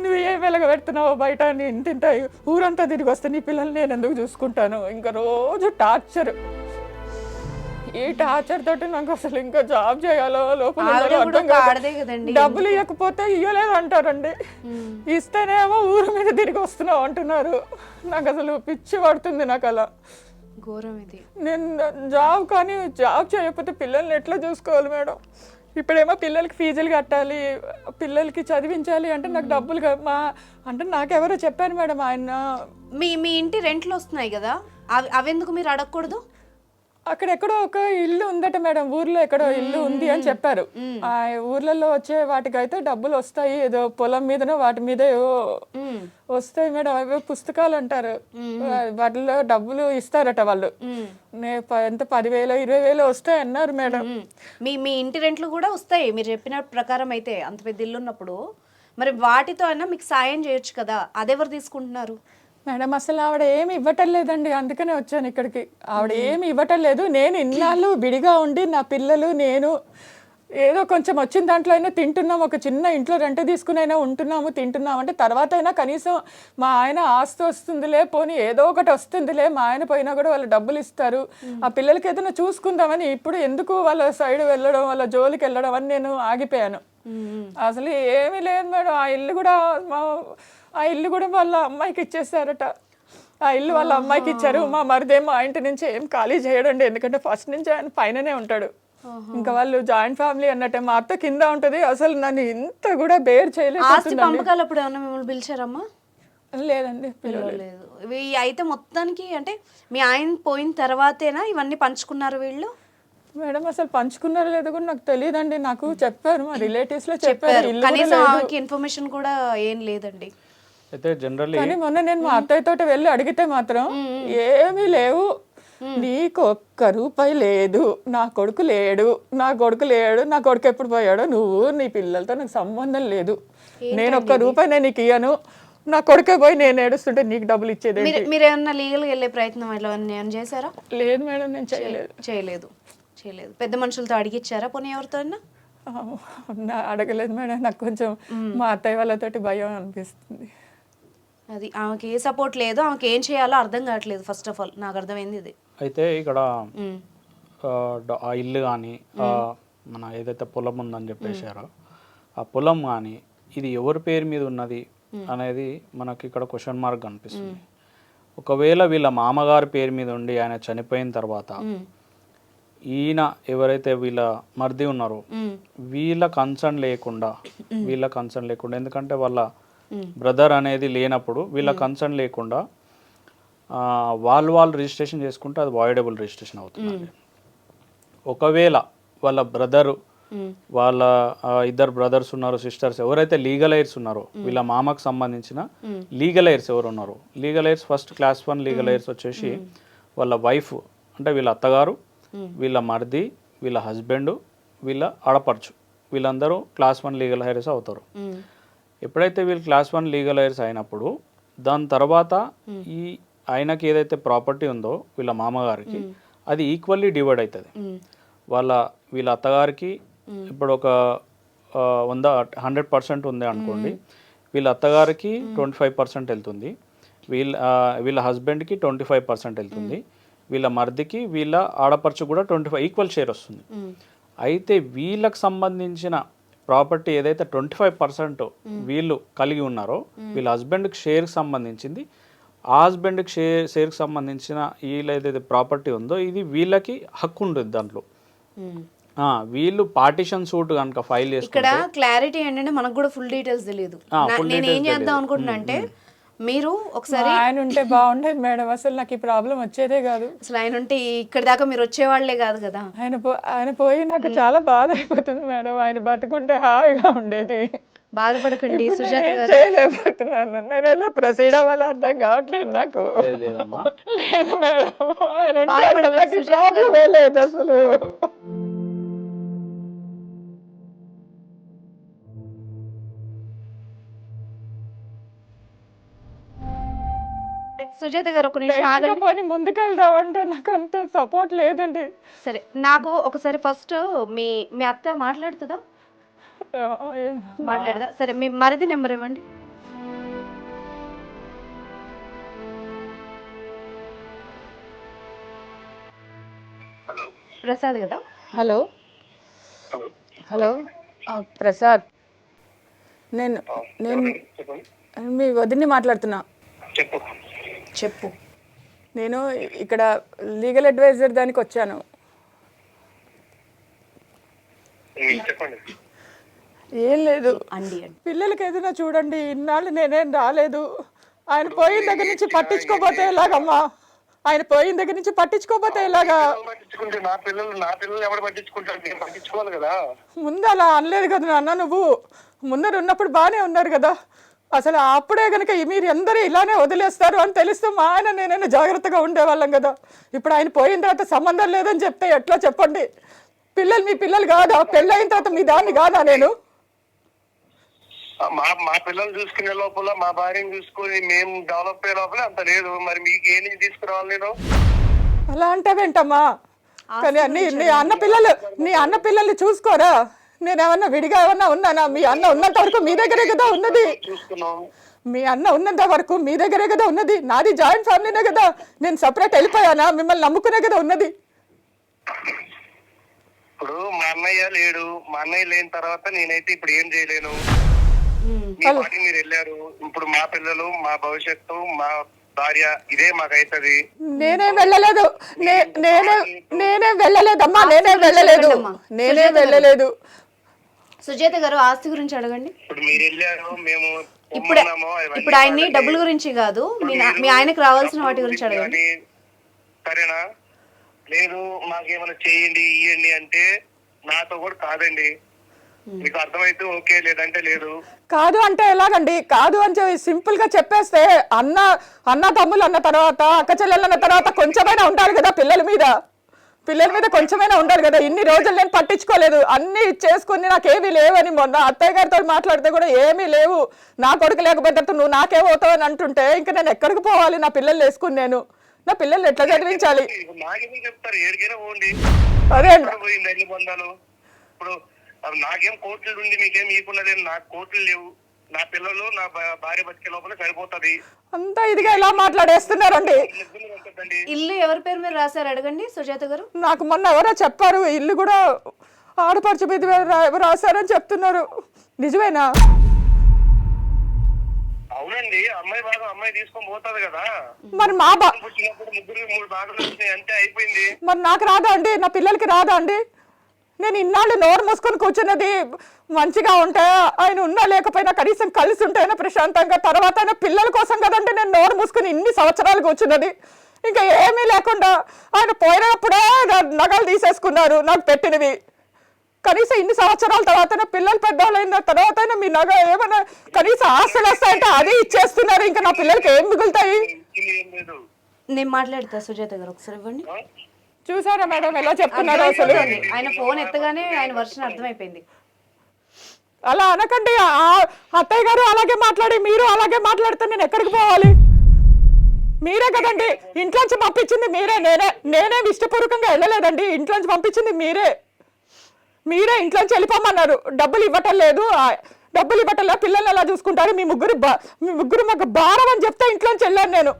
నువ్వు ఏం వెలగ పెడుతున్నావు బయట, ఇంత ఊరంతా తిరిగి వస్తే నీ పిల్లల్ని నేను ఎందుకు చూసుకుంటాను. ఇంకా రోజు టార్చర్, ఈ టార్చర్ తోటి నాకు అసలు ఇంకా జాబ్ చేయాలో లోపల అర్థం కాదు. డబ్బులు ఇవ్వకపోతే ఇవ్వలేదు అంటారండి, ఇస్తేనేమో ఊరు మీద తిరిగి వస్తున్నావు అంటున్నారు. నాకు అసలు పిచ్చి పడుతుంది నాకు అలా. ఘోరం ఇది. నేను జాబ్ చేయకపోతే పిల్లల్ని ఎట్లా చూసుకోవాలి మేడం? ఇప్పుడేమో పిల్లలకి ఫీజులు కట్టాలి, పిల్లలకి చదివించాలి అంటే నాకు డబ్బులు అంటే నాకెవరో చెప్పారు మేడం. ఆయన మీ ఇంటి రెంట్లు వస్తున్నాయి కదా, అవెందుకు మీరు అడగకూడదు? అక్కడెక్కడో ఒక ఇల్లు ఉందట మేడం, ఊర్లో ఎక్కడో ఇల్లు ఉంది అని చెప్పారు. ఆ ఊర్లలో వచ్చే వాటికైతే డబ్బులు వస్తాయి, ఏదో పొలం మీదనో వాటి మీద వస్తాయి మేడం. అవే పుస్తకాలు అంటారు, వాటిలో డబ్బులు ఇస్తారట వాళ్ళు. ఎంత 10,000 20,000 వస్తాయి అన్నారు మేడం. మీ ఇంటి రెంట్లు కూడా వస్తాయి మీరు చెప్పిన ప్రకారం అయితే, అంత పెద్ద ఇల్లు ఉన్నప్పుడు. మరి వాటితో అయినా మీకు సాయం చేయొచ్చు కదా, అదెవరు తీసుకుంటున్నారు మేడం? అసలు ఆవిడ ఏమి ఇవ్వటం లేదండి, అందుకనే వచ్చాను ఇక్కడికి. ఆవిడ ఏమి ఇవ్వటం లేదు. నేను ఇన్నాళ్ళు విడిగా ఉండి నా పిల్లలు నేను ఏదో కొంచెం వచ్చిన దాంట్లో అయినా తింటున్నాం, ఒక చిన్న ఇంట్లో రెంట్ తీసుకుని అయినా ఉంటున్నాము, తింటున్నాము అంటే తర్వాత అయినా కనీసం మా ఆయన ఆస్తి వస్తుందిలే, పోనీ ఏదో ఒకటి వస్తుందిలే, మా ఆయన పోయినా కూడా వాళ్ళు డబ్బులు ఇస్తారు, ఆ పిల్లలకి ఏదైనా చూసుకుందామని. ఇప్పుడు ఎందుకు వాళ్ళ సైడ్ వెళ్ళడం, వాళ్ళ జోలికి వెళ్ళడం అని నేను ఆగిపోయాను. అసలు ఏమీ లేదు మేడం. ఆ ఇల్లు కూడా వాళ్ళ అమ్మాయికి ఇచ్చేసారట. ఆ ఇల్లు వాళ్ళ అమ్మాయికి ఇచ్చారు. మా మరిదేమో ఆ ఇంటి నుంచి ఏం ఖాళీ చేయడండి, ఎందుకంటే ఫస్ట్ నుంచి ఆయన పైననే ఉంటాడు. ఇంకా వాళ్ళు జాయింట్ ఫ్యామిలీ అన్నట్టే. మా అత్త కింద ఉంటది. అసలు నన్ను ఇంత కూడా బేర్ చేయలేదు. పిలిచారమ్మా? లేదండి, పిలవలేదు. అయితే మొత్తానికి అంటే మీ ఆయన పోయిన తర్వాతేనా ఇవన్నీ పంచుకున్నారు వీళ్ళు? మేడం అసలు పంచుకున్నారో లేదో కూడా నాకు తెలియదండి. నాకు చెప్పారు, మా రిలేటివ్స్ లో చెప్పారు. ఇన్ఫర్మేషన్ కూడా ఏం లేదండి. అయితే జనరల్లీ కానీ మొన్న నేను మా అత్తయ్యతో వెళ్ళి అడిగితే మాత్రం ఏమీ లేవు, నీకు ₹1 లేదు, నా కొడుకు లేడు, నా కొడుకు ఎప్పుడు పోయాడో, నువ్వు నీ పిల్లలతో నాకు సంబంధం లేదు, నేను ₹1 నేను నీకు ఇయ్యను, నా కొడుకే పోయి నేను ఏడుస్తుంటే నీకు డబ్బులు ఇచ్చేది. మీరు ఏమన్నా లీగల్ వెళ్ళే ప్రయత్నం ఏమైనా చేశారా? లేదు మేడం, నేను చేయలేదు. పెద్ద మనుషులతో అడిగిచ్చారా పోనీ ఎవరితో? అడగలేదు మేడం. నాకు కొంచెం మా అత్తయ్య వాళ్ళతోటి భయం అనిపిస్తుంది. అది ఆమెకి ఏ సపోర్ట్ లేదు, ఆమెకి ఏం చేయాలో అర్థం కావట్లేదు. ఫస్ట్ ఆఫ్ ఆల్ నాకు అర్థమైంది ఇది. అయితే ఇక్కడ ఆ ఇల్లు కానీ మన ఏదైతే పొలం ఉందని చెప్పేశారో ఆ పొలం కానీ ఇది ఎవరి పేరు మీద ఉన్నది అనేది మనకి ఇక్కడ క్వశ్చన్ మార్క్ కనిపిస్తుంది. ఒకవేళ వీళ్ళ మామగారి పేరు మీద ఉండి ఆయన చనిపోయిన తర్వాత ఈయన ఎవరైతే వీళ్ళ మర్ది ఉన్నారో వీళ్ళ కన్సర్న్ లేకుండా ఎందుకంటే వాళ్ళ బ్రదర్ అనేది లేనప్పుడు వీళ్ళ కన్సర్న్ లేకుండా వాళ్ళు రిజిస్ట్రేషన్ చేసుకుంటే అది వాయిడబుల్ రిజిస్ట్రేషన్ అవుతుంది. ఒకవేళ వాళ్ళ బ్రదరు వాళ్ళ 2 బ్రదర్స్ ఉన్నారు, సిస్టర్స్ ఎవరైతే లీగల్ ఎయిర్స్ ఉన్నారో వీళ్ళ మామకు సంబంధించిన లీగల్ ఎయిర్స్ ఎవరు ఉన్నారో, legal heirs first class 1 legal heirs వచ్చేసి వాళ్ళ వైఫ్ అంటే వీళ్ళ అత్తగారు, వీళ్ళ మర్ది, వీళ్ళ హస్బెండ్, వీళ్ళ ఆడపడుచు, వీళ్ళందరూ క్లాస్ 1 లీగల్ ఎయిర్స్ అవుతారు. ఎప్పుడైతే వీళ్ళు క్లాస్ 1 లీగల్ ఎయిర్స్ అయినప్పుడు దాని తర్వాత ఈ ఆయనకి ఏదైతే ప్రాపర్టీ ఉందో వీళ్ళ మామగారికి అది ఈక్వల్లీ డివైడ్ అవుతుంది. వీళ్ళ అత్తగారికి ఇప్పుడు ఒక 100% ఉంది అనుకోండి, వీళ్ళ అత్తగారికి 25% వెళ్తుంది, వీళ్ళ హస్బెండ్కి 25% వెళ్తుంది, వీళ్ళ మరిదికి వీళ్ళ ఆడపడుచు కూడా 25 ఈక్వల్ షేర్ వస్తుంది. అయితే వీళ్ళకి సంబంధించిన ప్రాపర్టీ ఏదైతే 25% వీళ్ళు కలిగి ఉన్నారో వీళ్ళ హస్బెండ్కి షేర్కి సంబంధించింది, ఆ హస్బెండ్కి షేర్కి సంబంధించిన వీళ్ళ ఏదైతే ప్రాపర్టీ ఉందో ఇది వీళ్ళకి హక్కు ఉంటుంది దాంట్లో. వీళ్ళు పార్టిషన్ సూట్ కనుక ఫైల్ చేసి ఇక్కడ క్లారిటీ ఏంటంటే మనకు కూడా ఫుల్ డీటెయిల్స్ తెలియదు. నేను ఏం చేద్దాం అనుకుంటున్నా అంటే మీరు ఒకసారి ఆయన ఉంటే బాగుండేది మేడం, అసలు నాకు ఈ ప్రాబ్లం వచ్చేదే కాదు. అసలు ఆయన ఉంటే ఇక్కడ దాకా మీరు వచ్చేవాళ్లే కాదు కదా. ఆయన పోయి నాకు చాలా బాధ అయిపోతుంది మేడం. ఆయన బతుకుంటే హాయిగా ఉండేది. బాధపడకండి సుజాత గారు. చేయలేకపోతున్నాను నేను, ఎలా ప్రొసీడ్ అవ్వాలో అర్థం కావట్లేదు నాకు. లేదు మేడం, ఆయన ఉంటే నాకు ప్రాబ్లమే లేదు అసలు. సుజాత గారు ఒక నిమిషం ఆగండి. ముందుకెళ్దామంటే నాకు అంత సపోర్ట్ లేదండి. సరే, నాకు ఒకసారి ఫస్ట్ మీ అత్త మాట్లాడుతుందా? మాట్లాడదా? సరే, మీ మరిది నెంబర్ ఇవ్వండి. ప్రసాద్ కదా? హలో హలో ప్రసాద్, నేను మీ వదిన్ని మాట్లాడుతున్నా. చెప్పు. నేను ఇక్కడ లీగల్ అడ్వైజర్ దానికి వచ్చాను. ఏం లేదు అండి, పిల్లలకి ఏదైనా చూడండి. ఇన్నాళ్ళు నేనేం రాలేదు. ఆయన పోయిన దగ్గర నుంచి పట్టించుకోపోతే ఎలాగమ్మా? ఆయన పోయిన దగ్గర నుంచి పట్టించుకోపోతే ఎలాగా? ముందు అలా అనలేదు కదా నాన్న, నువ్వు ముందర ఉన్నప్పుడు బాగానే ఉన్నారు కదా. అసలు అప్పుడే కనుక మీరు అందరూ ఇలానే వదిలేస్తారు అని తెలిస్తే మా ఆయన నేనైనా జాగ్రత్తగా ఉండేవాళ్ళం కదా. ఇప్పుడు ఆయన పోయిన తర్వాత సంబంధం లేదని చెప్తే ఎట్లా చెప్పండి? పిల్లలు మీ పిల్లలు కాదా? పెళ్ళైన తర్వాత మీ దాన్ని కాదా? నేను మా పిల్లలు చూసుకునే లోపల మా భార్యను చూసుకుని మేము డెవలప్ అయ్యే లోపల అంత లేదు. మరి మీకు ఏ నుంచి తీసుకురావాలి నేను? అలా అంటావేంటమ్మా? కానీ నీ అన్న పిల్లల్ని చూసుకోరా? నేనేమన్నా విడిగా ఏమన్నా ఉన్నానా? మీ అన్న ఉన్నంత వరకు మీ దగ్గరే కదా ఉన్నది. మీ అన్న ఉన్నంత వరకు మీ దగ్గరే కదా ఉన్నది. నాది జాయింట్ ఫ్యామిలీనే కదా. నేను సపరేట్ వెళ్ళిపోయానా? మిమ్మల్ని నమ్ముకునే కదా ఉన్నది. ఇప్పుడు మా అన్నయ్య లేడు. మా అన్నయ్య లేని తర్వాత నేనైతే ఇప్పుడు ఏం చేయలేను. మీరు వెళ్ళారు. ఇప్పుడు మా పిల్లలు, మా భవిష్యత్తు, మా భార్య, ఇదే మాకైతుంది. నేనేం వెళ్ళలేదు అమ్మా. నేనే వెళ్ళలేదు. సుజాత గారు, ఆస్తి గురించి అడగండి. ఇప్పుడు మీరు వెళ్ళారు, మేము ఇప్పుడు ఆయన్ని డబ్బుల గురించి కాదు, మీ ఆయనకు రావాల్సిన వాటి గురించి అడగండి. సరేనా? లేదు మాకేమైనా చేయండి ఇవ్వండి అంటే నాతో కూడా కాదండి. మీకు అర్థమైతే ఓకే, లేదంటే లేదు. కాదు అంటే ఎలాగండి? కాదు అని సింపుల్ గా చెప్పేస్తే అన్న తమ్ములు అన్న తర్వాత, అక్క చెల్లెలు అన్న తర్వాత కొంచెమైనా ఉండాలి కదా పిల్లల మీద కొంచెమైనా ఉండాలి కదా. ఇన్ని రోజులు నేను పట్టించుకోలేదు. అన్ని చేసుకుని నాకేమీ లేవని మొన్న అత్తయ్య గారితో మాట్లాడితే కూడా ఏమీ లేవు, నా కొడుకు లేకపోతే నువ్వు నాకేమవుతావు అని అంటుంటే ఇంకా నేను ఎక్కడికి పోవాలి? నా పిల్లలు వేసుకుని నా పిల్లల్ని ఎట్లా చదివించాలి? చెప్తారు ఏడికైనా పోండి. అదే పోయింది అన్ని బంధాలు. ఇప్పుడు నాకేం కోర్టులు ఉంది, మీకేం ఈకున్నది. నాకు కోర్టులు లేవు. నా పిల్లలు, నా భార్య బతికే లోపల సరిపోతుంది. అంతా ఇదిగా ఇలా మాట్లాడేస్తున్నారండి. ఇల్లు ఎవరి పేరు మీద రాశారు అడగండి సుజాత గారు. నాకు మొన్న ఎవరో చెప్పారు, ఇల్లు కూడా ఆడపడుచు మీద రాశారని చెప్తున్నారు. నిజమేనా? అవునండి. అమ్మాయి బాగా అమ్మాయి తీసుకొని పోతుంది కదా. మరి ముగ్గురు 3 బాధలు వచ్చినాయి అంతే, అయిపోయింది. మరి నాకు రాదా అండి? నా పిల్లలకి రాదా అండి? నేను ఇన్నాళ్ళు నోరు మూసుకొని కూర్చున్నది మంచిగా ఉంటే, ఆయన ఉన్నా లేకపోయినా కనీసం కలిసి ఉంటేనే ప్రశాంతంగా, తర్వాత ఆయన పిల్లల కోసం కదండి నేను నోరు మూసుకొని ఇన్ని సంవత్సరాలు కూర్చున్నది. ఇంకా ఏమీ లేకుండా ఆయన పోయినప్పుడే నగలు తీసేసుకున్నారు నాకు పెట్టినవి. కనీసం ఇన్ని సంవత్సరాల తర్వాత పిల్లలు పెద్దవాళ్ళైన తర్వాత మీ నగ ఏమైనా కనీసం ఆస్తులు వస్తాయంటే అది ఇచ్చేస్తున్నారు. ఇంకా నా పిల్లలకి ఏం మిగులుతాయి? నేను మాట్లాడతా సుజాత గారు, ఒకసారి ఇవ్వండి. చూసారా మేడం ఎలా చెప్తున్నారు? అసలు ఆయన ఫోన్ ఎత్తగానే ఆయన వర్షన్ అర్థమైపోయింది. అలా అనకండి. అత్తయ్య గారు అలాగే మాట్లాడి మీరు అలాగే మాట్లాడితే నేను ఎక్కడికి పోవాలి? మీరే కదండి ఇంట్లోంచి పంపించింది మీరే. నేనే ఇష్టపూర్వకంగా వెళ్ళలేదండి. ఇంట్లోంచి పంపించింది మీరే ఇంట్లోంచి వెళ్ళిపోమన్నారు. డబ్బులు ఇవ్వటం లేదు. పిల్లల్ని ఎలా చూసుకుంటారు? మీ ముగ్గురు మాకు భారం అని చెప్తే ఇంట్లోంచి వెళ్ళాను నేను.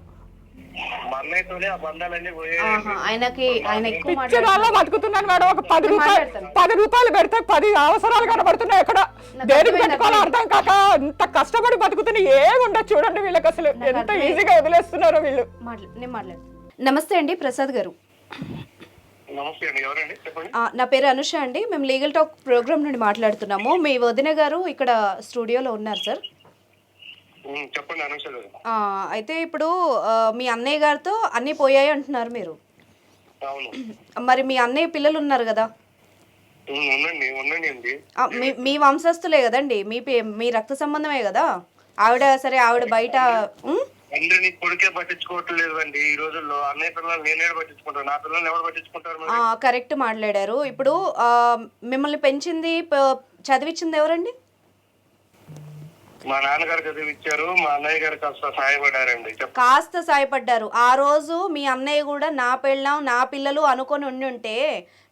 మా అన్నయ్యతోనే ఆ బంధాలన్నీ పోయాయి. ఆయన ఎక్కువ పిచ్చిదాల్లో బతుకుతున్నాను మేడం. ఒక 10 రూపాయలు పెడితే 10 అవసరాలు కనబడుతున్నాయి. ఎక్కడ దేనికి పెట్టుకోవాలో అర్థం కాక ఇంత కష్టపడి బతుకుతున్నా ఏముండదు చూడండి. వీళ్ళకి అసలు ఎంత ఈజీగా వదిలేస్తున్నారో వీళ్ళు. నేను మాట్లాడతాను. నమస్తే అండి ప్రసాద్ గారు. నమస్తే అండి, ఎవరండి చెప్పండి. నా పేరు అనుష అండి. మేము లీగల్ టాక్ ప్రోగ్రామ్ నుండి మాట్లాడుతున్నాము. మీ వదిన గారు ఇక్కడ స్టూడియోలో ఉన్నారు సార్. చెప్పండి అనుష గారు. అయితే ఇప్పుడు మీ అన్నయ్య గారితో అన్నీ పోయాయి అంటున్నారు మీరు. అవును. మరి మీ అన్నయ్య పిల్లలు ఉన్నారు కదా, ఉండండి. మీ వంశస్థులే కదండి, మీ రక్త సంబంధమే కదా ఆవిడ. సరే ఆవిడ బయట అందరినీ కొడుకే పట్టించుకోవట్లేదు అండి ఈ రోజుల్లో. అన్నయ్య పిల్లలు నేనే పట్టించుకుంటాను, నా పిల్లల్ని ఎవరు పట్టించుకుంటారు? కరెక్ట్ మాట్లాడారు. ఇప్పుడు మిమ్మల్ని పెంచింది చదివించింది ఎవరండి? మా నాన్నగారు చదివిచ్చారు, మా అన్నయ్య గారు కాస్త సహాయపడారండి. కాస్త సాయపడ్డారు. ఆ రోజు మీ అన్నయ్య కూడా నా పెళ్ళాం నా పిల్లలు అనుకొని ఉండి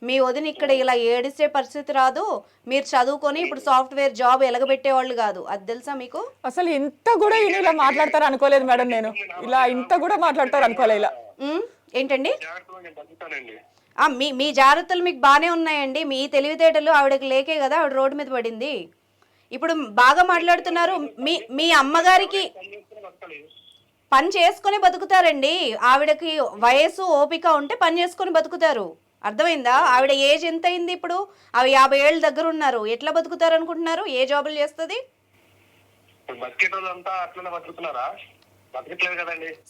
మీ వదిన ఇక్కడ ఇలా ఏడిసే పరిస్థితి రాదు. మీరు చదువుకొని ఇప్పుడు సాఫ్ట్వేర్ జాబ్ ఎలగబెట్టేవాళ్ళు కాదు. అది తెలుసా మీకు? అసలు ఇంత కూడా ఇలా మాట్లాడతారు అనుకోలేదు మేడం. నేను ఇలా ఇంత కూడా మాట్లాడతారు అనుకోలే. ఇలా ఏంటండి? మీ జాగ్రత్తలు మీకు బాగానే ఉన్నాయండి. మీ తెలివితేటలు ఆవిడకి లేకే కదా ఆవిడ రోడ్డు మీద పడింది. ఇప్పుడు బాగా మాట్లాడుతున్నారు. మీ అమ్మగారికి పని చేసుకొని బతుకుతారండి. ఆవిడకి వయసు ఓపిక ఉంటే పని చేసుకొని బతుకుతారు. అర్థమైందా? ఆవిడ ఏజ్ ఎంత అయింది ఇప్పుడు? అవి 50 ఏళ్ళ దగ్గర ఉన్నారు. ఎట్లా బతుకుతారు అనుకుంటున్నారు? ఏ జాబులు చేస్తుంది?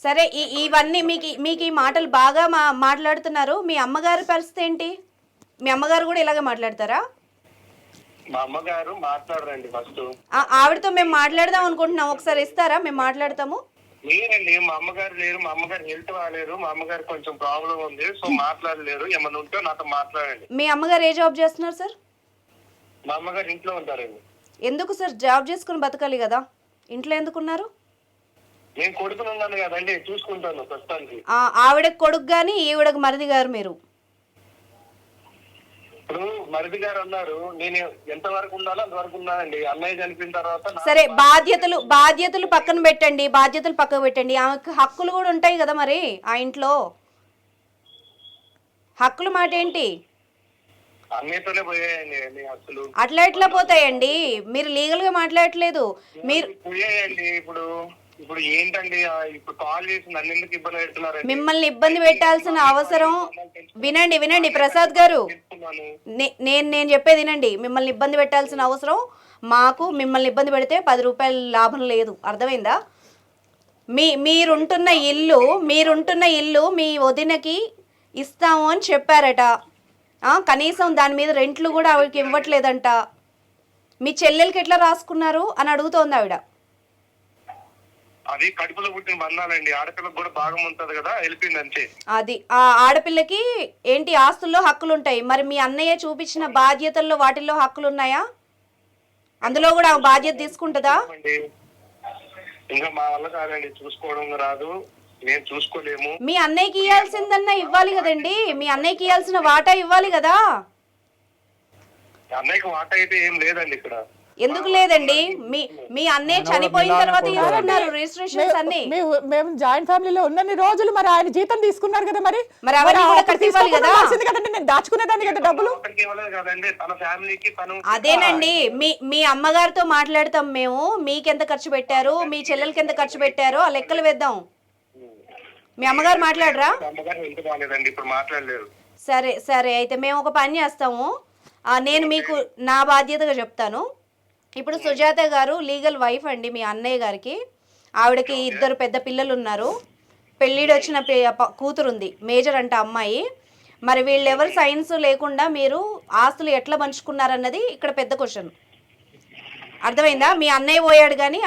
సరే ఇవన్నీ మీకు ఈ మాటలు బాగా మాట్లాడుతున్నారు. మీ అమ్మగారి పరిస్థితి ఏంటి? మీ అమ్మగారు కూడా ఇలాగే మాట్లాడతారా? మా అమ్మగారు మాట్లాడరండి. ఫస్ట్ ఆవిడతో మేము మాట్లాడదాం అనుకుంటున్నాం. ఒకసారి ఇస్తారా? మేము మాట్లాడతాము. లేరండి, మా అమ్మగారు లేరు. మా అమ్మగారు హెల్త్ బాగాలేరు. మా అమ్మగారు కొంచెం ప్రాబ్లం ఉంది, సో మాట్లాడలేరు. ఏమన్నా ఉంటే నాతో మాట్లాడండి. మీ అమ్మగారు ఏ జాబ్ చేస్తున్నారు సార్? మా అమ్మగారు ఇంట్లో ఉంటారండి. ఎందుకు సార్? జాబ్ చేసుకుని బతకాలి కదా, ఇంట్లో ఎందుకున్నారు? నేను కొడుకుని ఉన్నాను కదండి, చూసుకుంటాను ప్రస్తుతానికి. ఆవిడకి కొడుకు గాని ఈవిడకి మరిది గారు మీరు. ఇప్పుడు మరిది గారు అన్నారు, నేను ఎంత వరకు ఉండాలో అంతవరకు ఉన్నానండి. అన్నయ్య చనిపోయిన తర్వాత సరే బాధ్యతలు పక్కన పెట్టండి. బాధ్యతలు పక్కన పెట్టండి. ఆమెకు హక్కులు కూడా ఉంటాయి కదా మరి ఆ ఇంట్లో. హక్కులు మాట ఏంటి? అన్నయ్యతోనే పోయాయండి హక్కులు. అట్లా ఎట్లా పోతాయండి? మీరు లీగల్ గా మాట్లాడట్లేదు. మీరు పోయాయండి. ఇప్పుడు ఏంటండి, ఇప్పుడు కాల్ చేసి నన్ను ఎందుకు ఇబ్బంది పెడుతున్నారు? మిమ్మల్ని ఇబ్బంది పెట్టాల్సిన అవసరం వినండి ప్రసాద్ గారు, నేను చెప్పేది వినండి. మిమ్మల్ని ఇబ్బంది పెట్టాల్సిన అవసరం మాకు. మిమ్మల్ని ఇబ్బంది పెడితే 10 రూపాయల లాభం లేదు. అర్థమైందా? మీరుంటున్న ఇల్లు మీ వదినకి ఇస్తాము అని చెప్పారట. కనీసం దాని మీద రెంట్లు కూడా ఆవిడకి ఇవ్వట్లేదంట. మీ చెల్లెలకి ఎట్లా రాసుకున్నారు అని అడుగుతోంది ఆవిడ. అది కడుపులో పుట్టిన బంధాలండి. ఆడపిల్లకి కూడా భాగం ఉంటది కదా, వెళ్ళిపోయింది అంతే. అది ఆ ఆడపిల్లకి ఏంటి ఆస్తుల్లో హక్కులు ఉంటాయి. మరి మీ అన్నయ్య చూపించిన బాధ్యతల్లో వాటిల్లో హక్కులు ఉన్నాయా? అందులో కూడా బాధ్యత తీసుకుంటుందా? ఇంకా మా వల్ల కాదండి, చూసుకోవడం రాదు, నేను చూసుకోలేము. మీ అన్నయ్యకి ఇవ్వాల్సిందన్నా ఇవ్వాలి కదండి. మీ అన్నయ్యకి ఇవ్వాల్సిన వాటా ఇవ్వాలి కదా. అన్నయ్యకి వాటా అయితే ఏం లేదండి ఇక్కడ. ఎందుకు లేదండి? మీ అన్నయ్య చనిపోయిన తర్వాత ఇస్తున్నారు రిజిస్ట్రేషన్స్ అన్ని. మేము జాయింట్ ఫ్యామిలీలో ఉన్నన్ని రోజులు మరి ఆయన జీతం తీసుకున్నారు కదా, మరి అవన్నీ కూడా కట్టివ్వాలి కదా. నేను దాచుకునేదాన్ని కదా డబ్బులు. అదేనండి, మీ అమ్మగారితో మాట్లాడతాం మేము. మీకెంత ఖర్చు పెట్టారు, మీ చెల్లెలకి ఎంత ఖర్చు పెట్టారో ఆ లెక్కలు వేద్దాం. మీ అమ్మగారు మాట్లాడరా? సరే అయితే మేము ఒక పని చేస్తాము. నేను మీకు నా బాధ్యతగా చెప్తాను. ఇప్పుడు సుజాత గారు లీగల్ వైఫ్ అండి మీ అన్నయ్య గారికి. ఆవిడకి 2 పెద్ద పిల్లలు ఉన్నారు. పెళ్ళిడు వచ్చిన కూతురు ఉంది, మేజర్ అంట అమ్మాయి. మరి వీళ్ళెవరు సైన్స్ లేకుండా మీరు ఆస్తులు ఎట్లా పంచుకున్నారన్నది ఇక్కడ పెద్ద క్వశ్చన్. అర్థమైందా? మీ అన్నయ్య పోయాడు కానీ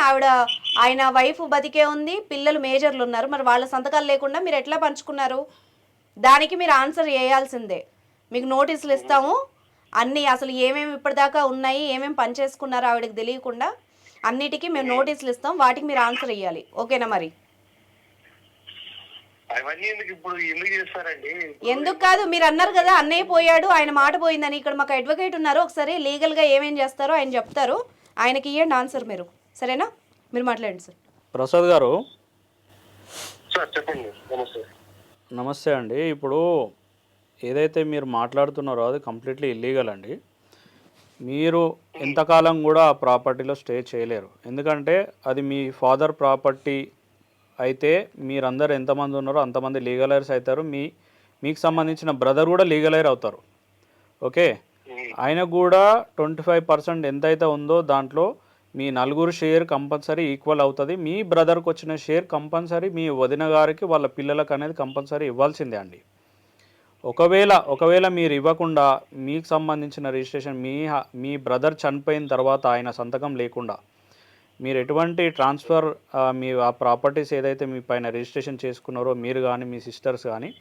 ఆయన వైఫ్ బతికే ఉంది, పిల్లలు మేజర్లు ఉన్నారు. మరి వాళ్ళ సంతకాలు లేకుండా మీరు ఎట్లా పంచుకున్నారు? దానికి మీరు ఆన్సర్ చేయాల్సిందే. మీకు నోటీసులు ఇస్తాము. అన్నీ అసలు ఏమేమి ఇప్పటిదాకా ఉన్నాయి, ఏమేమి పని చేసుకున్నారో ఆవిడకి తెలియకుండా అన్నిటికీ మేము నోటీసులు ఇస్తాం. వాటికి మీరు ఆన్సర్ ఇవ్వాలి. ఓకేనా? మరి ఎందుకు కాదు, మీరు అన్నారు కదా అన్నయ్య పోయాడు, ఆయన మాట పోయిందని. ఇక్కడ మాకు అడ్వకేట్ ఉన్నారు, ఒకసారి లీగల్గా ఏమేం చేస్తారో ఆయన చెప్తారు. ఆయనకి ఇవ్వండి ఆన్సర్ మీరు. సరేనా? మీరు మాట్లాడండి సార్. ప్రసాద్ గారు, సార్ చెప్పండి. నమస్తే. నమస్తే అండి. ఇప్పుడు ఏదైతే మీరు మాట్లాడుతున్నారో అది కంప్లీట్లీ ఇల్లీగల్ అండి. మీరు ఎంతకాలం కూడా ఆ ప్రాపర్టీలో స్టే చేయలేరు. ఎందుకంటే అది మీ ఫాదర్ ప్రాపర్టీ అయితే మీరందరూ ఎంతమంది ఉన్నారో అంతమంది లీగలైర్స్ అవుతారు. మీకు సంబంధించిన బ్రదర్ కూడా లీగలైర్ అవుతారు. ఓకే, ఆయనకు కూడా 25% ఎంతైతే ఉందో దాంట్లో మీ నలుగురు షేర్ కంపల్సరీ ఈక్వల్ అవుతుంది. మీ బ్రదర్కి వచ్చిన షేర్ కంపల్సరీ మీ వదిన గారికి వాళ్ళ పిల్లలకు అనేది కంపల్సరీ ఇవ్వాల్సిందే అండి. ఒకవేళ మీరు ఇవ్వకుండా మీకు సంబంధించిన రిజిస్ట్రేషన్ మీ బ్రదర్ చనిపోయిన తర్వాత ఆయన సంతకం లేకుండా మీరు ఎటువంటి ట్రాన్స్ఫర్ మీ ఆ ప్రాపర్టీస్ ఏదైతే మీ పైన రిజిస్ట్రేషన్ చేసుకున్నారో మీరు కానీ మీ సిస్టర్స్ కానీ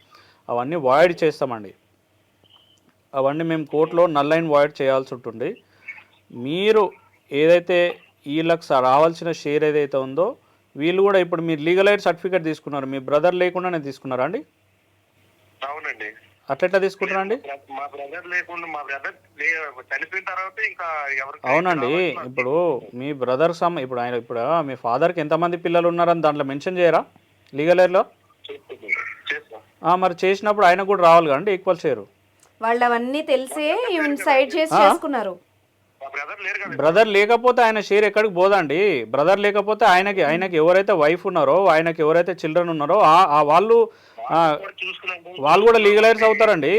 అవన్నీ వాయిడ్ చేస్తామండి. అవన్నీ మేము కోర్టులో నల్ అండ్ వాయిడ్ చేయాల్సి ఉంటుంది. మీరు ఏదైతే వీళ్ళకి రావాల్సిన షేర్ ఏదైతే ఉందో వీళ్ళు కూడా ఇప్పుడు మీరు లీగలైజ్ సర్టిఫికేట్ తీసుకున్నారు, మీ బ్రదర్ లేకుండానే తీసుకున్నారా అండి? అవునండి. అట్లా తీసుకుంటారండి? మా బ్రదర్ లేకుండా మా బ్రదర్ చనిపోయిన తర్వాత ఇంకా ఎవరికి అవునండి. ఇప్పుడు మీ బ్రదర్ ఇప్పుడు ఆయన ఇప్పుడు మీ ఫాదర్కి ఎంతమంది పిల్లలు ఉన్నారని దాంట్లో మెన్షన్ చేయరా లీగలైర్లో? మరి చేసినప్పుడు ఆయన కూడా రావాలి కదండి ఈక్వల్ షేరు. వాళ్ళు అవన్నీ తెలిసే సైడ్ చేసి చేసుకున్నారు. బ్రదర్ లేకపోతే ఆయన షేర్ ఎక్కడికి పోదండి. బ్రదర్ లేకపోతే ఆయనకి ఎవరైతే వైఫ్ ఉన్నారో ఆయనకి ఎవరైతే చిల్డ్రన్ ఉన్నారో వాళ్ళు కూడా లీగలైజ్ అవుతారండి.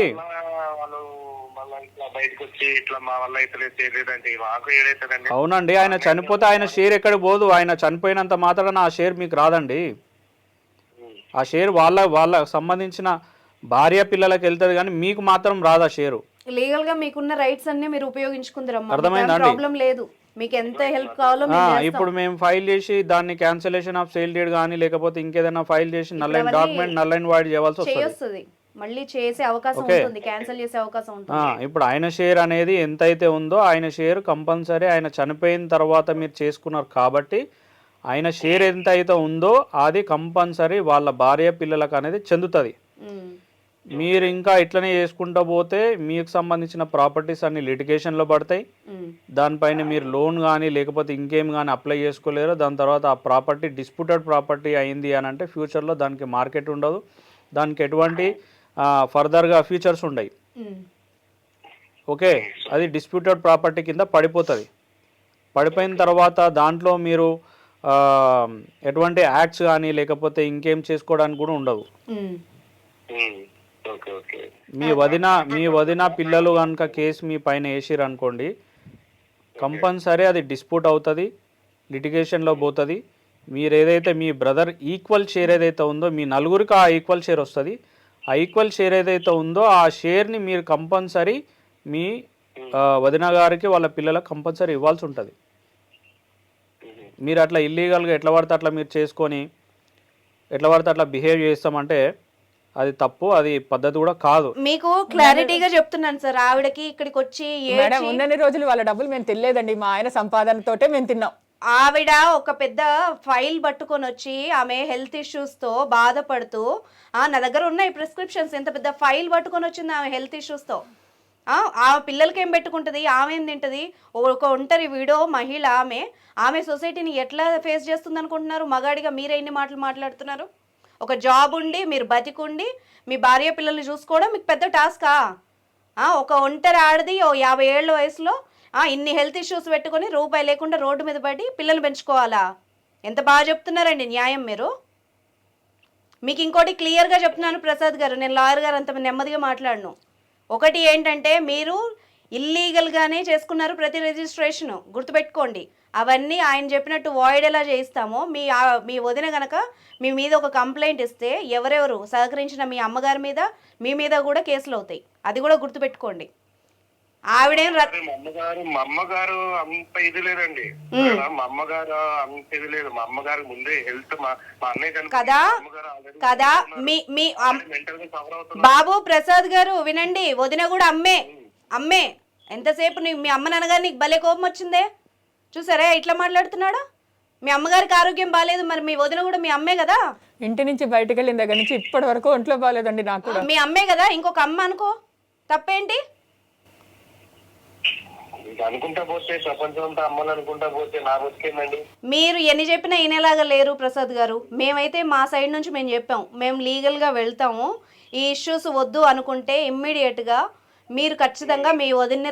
అవునండి. ఆయన చనిపోతే ఆయన షేర్ ఎక్కడికి పోదు. ఆయన చనిపోయినంత మాత్రాన ఆ షేర్ మీకు రాదండి. ఆ షేర్ వాళ్ళ సంబంధించిన భార్య పిల్లలకి వెళ్తుంది కానీ మీకు మాత్రం రాదు ఆ షేరు. లీగల్ గా మీకున్న రైట్స్ అన్ని మీరు ఉపయోగించుకుందరమ్మా, అర్థమైందండి? ప్రాబ్లం లేదు. మీకు ఎంత హెల్ప్ కావాలో ఇప్పుడు మేము ఫైల్ చేసి దాన్ని క్యాన్సిలేషన్ ఆఫ్ సేల్ డీడ్ కానీ లేకపోతే ఇంకేదైనా ఫైల్ చేసి నల్ అండ్ వాయిడ్ చేయాల్సి వస్తుంది. మళ్ళీ చేసే అవకాశం ఉంటుంది, క్యాన్సిల్ చేసే అవకాశం ఉంటుంది. ఇప్పుడు ఆయన షేర్ అనేది ఎంతైతే ఉందో ఆయన షేర్ కంపల్సరీ ఆయన చనిపోయిన తర్వాత మీరు చేసుకున్నారు కాబట్టి ఆయన షేర్ ఎంత అయితే ఉందో అది కంపల్సరీ వాళ్ళ భార్య పిల్లలకు అనేది చెందుతుంది. మీరు ఇంకా ఇట్లనే చేసుకుంటూ పోతే మీకు సంబంధించిన ప్రాపర్టీస్ అన్ని లిటిగేషన్లో పడతాయి. దానిపైన మీరు లోన్ కానీ లేకపోతే ఇంకేం కానీ అప్లై చేసుకోలేరు. దాని తర్వాత ఆ ప్రాపర్టీ డిస్ప్యూటెడ్ ప్రాపర్టీ అయింది అని అంటే ఫ్యూచర్లో దానికి మార్కెట్ ఉండదు, దానికి ఎటువంటి ఫర్దర్గా ఫీచర్స్ ఉండవు. ఓకే, అది డిస్ప్యూటెడ్ ప్రాపర్టీ కింద పడిపోతుంది. పడిపోయిన తర్వాత దాంట్లో మీరు ఎటువంటి యాక్ట్స్ కానీ లేకపోతే ఇంకేం చేసుకోవడానికి కూడా ఉండవు. మీ వదిన పిల్లలు కనుక కేసు మీ పైన వేసిరు అనుకోండి కంపల్సరీ అది డిస్ప్యూట్ అవుతుంది, లిటిగేషన్లో పోతుంది. మీరు ఏదైతే మీ బ్రదర్ ఈక్వల్ షేర్ ఏదైతే ఉందో మీ నలుగురికి ఆ ఈక్వల్ షేర్ వస్తుంది. ఆ ఈక్వల్ షేర్ ఏదైతే ఉందో ఆ షేర్ని మీరు కంపల్సరీ మీ వదిన గారికి వాళ్ళ పిల్లలకు కంపల్సరీ ఇవ్వాల్సి ఉంటుంది. మీరు అట్లా ఇల్లీగల్గా ఎట్లా పడితే అట్లా మీరు చేసుకొని ఎట్లా పడితే అట్లా బిహేవ్ చేస్తామంటే అది తప్పు, అది పద్ధతి కూడా కాదు. మీకు క్లారిటీగా చెప్తున్నాను సార్. ఆవిడకి ఇక్కడికి వచ్చి మేడం ఉన్నన్ని రోజులు వాళ్ళ డబ్బులు మేము తినలేదండి, మా ఆయన సంపాదనతోటే మేము తిన్నాం. ఆవిడ ఒక పెద్ద ఫైల్ పట్టుకొని వచ్చి ఆమె హెల్త్ ఇష్యూస్తో బాధపడుతూ నా దగ్గర ఉన్నాయి ప్రిస్క్రిప్షన్స్, ఎంత పెద్ద ఫైల్ పట్టుకొని వచ్చింది ఆమె హెల్త్ ఇష్యూస్తో. ఆ పిల్లలకి ఏం పెట్టుకుంటుంది, ఆమె ఏం తింటుంది? ఒక ఒంటరి వీడో మహిళ ఆమె సొసైటీని ఎట్లా ఫేస్ చేస్తుంది అనుకుంటున్నారు? మగాడిగా మీరే ఇన్ని మాటలు మాట్లాడుతున్నారు. ఒక జాబ్ ఉండి మీరు బతికుండి మీ భార్య పిల్లల్ని చూసుకోవడం మీకు పెద్ద టాస్కా? ఒక ఒంటరి ఆడది 50 ఏళ్ళ వయసులో ఇన్ని హెల్త్ ఇష్యూస్ పెట్టుకొని రూపాయి లేకుండా రోడ్డు మీద పడి పిల్లలు పెంచుకోవాలా? ఎంత బాగా చెప్తున్నారండి న్యాయం మీరు. మీకు ఇంకోటి క్లియర్గా చెప్తున్నాను ప్రసాద్ గారు, నేను లాయర్ గారు అంత నెమ్మదిగా మాట్లాడను. ఒకటి ఏంటంటే మీరు ఇల్లీగల్గానే చేసుకున్నారు ప్రతి రిజిస్ట్రేషను, గుర్తుపెట్టుకోండి. అవన్నీ ఆయన చెప్పినట్టు వాయిడ్ ఎలా చేయిస్తామో మీ వదిన గనక మీ మీద ఒక కంప్లైంట్ ఇస్తే ఎవరెవరు సహకరించిన మీ అమ్మగారి మీద మీ మీద కూడా కేసులు అవుతాయి, అది కూడా గుర్తుపెట్టుకోండి. ఆవిడేం మా అమ్మగారు అంత ఇది లేదండి. మా అమ్మగారు అంత ఇది లేదు. మా అమ్మగారు ముందే హెల్త్ మా అన్నయ్య కదా మీ బాబు ప్రసాద్ గారు వినండి, వదిన కూడా అమ్మే. ఎంతసేపు మీ అమ్మ నాన్నగారు నీకు భలే కోపం వచ్చిందే, చూసారా ఇట్లా మాట్లాడుతున్నాడా? మీ అమ్మగారికి ఆరోగ్యం బాగాలేదు, మరి మీ వదిన కూడా మీ అమ్మే కదా. ఇంటి నుంచి బయటకు వెళ్ళిన దగ్గర నుంచి ఇప్పటి వరకు ఒంట్లో బాగాలేదండి నాకు కూడా. మీ అమ్మే కదా, ఇంకొక అమ్మ అనుకో, తప్పేంటి? అనుకుంటా పోతే ప్రపంచం అంతా అమ్మని అనుకుంటా పోతే నా బతికేందండి. మీరు ఎన్ని చెప్పినా వినేలాగా లేరు ప్రసాద్ గారు. మేమైతే మా సైడ్ నుంచి మేము చెప్పాం, మేము లీగల్గా వెళ్తాము. ఈ ఇష్యూస్ వద్దు అనుకుంటే ఇమ్మీడియట్గా మీరు ఖచ్చితంగా మీ వదిన్ని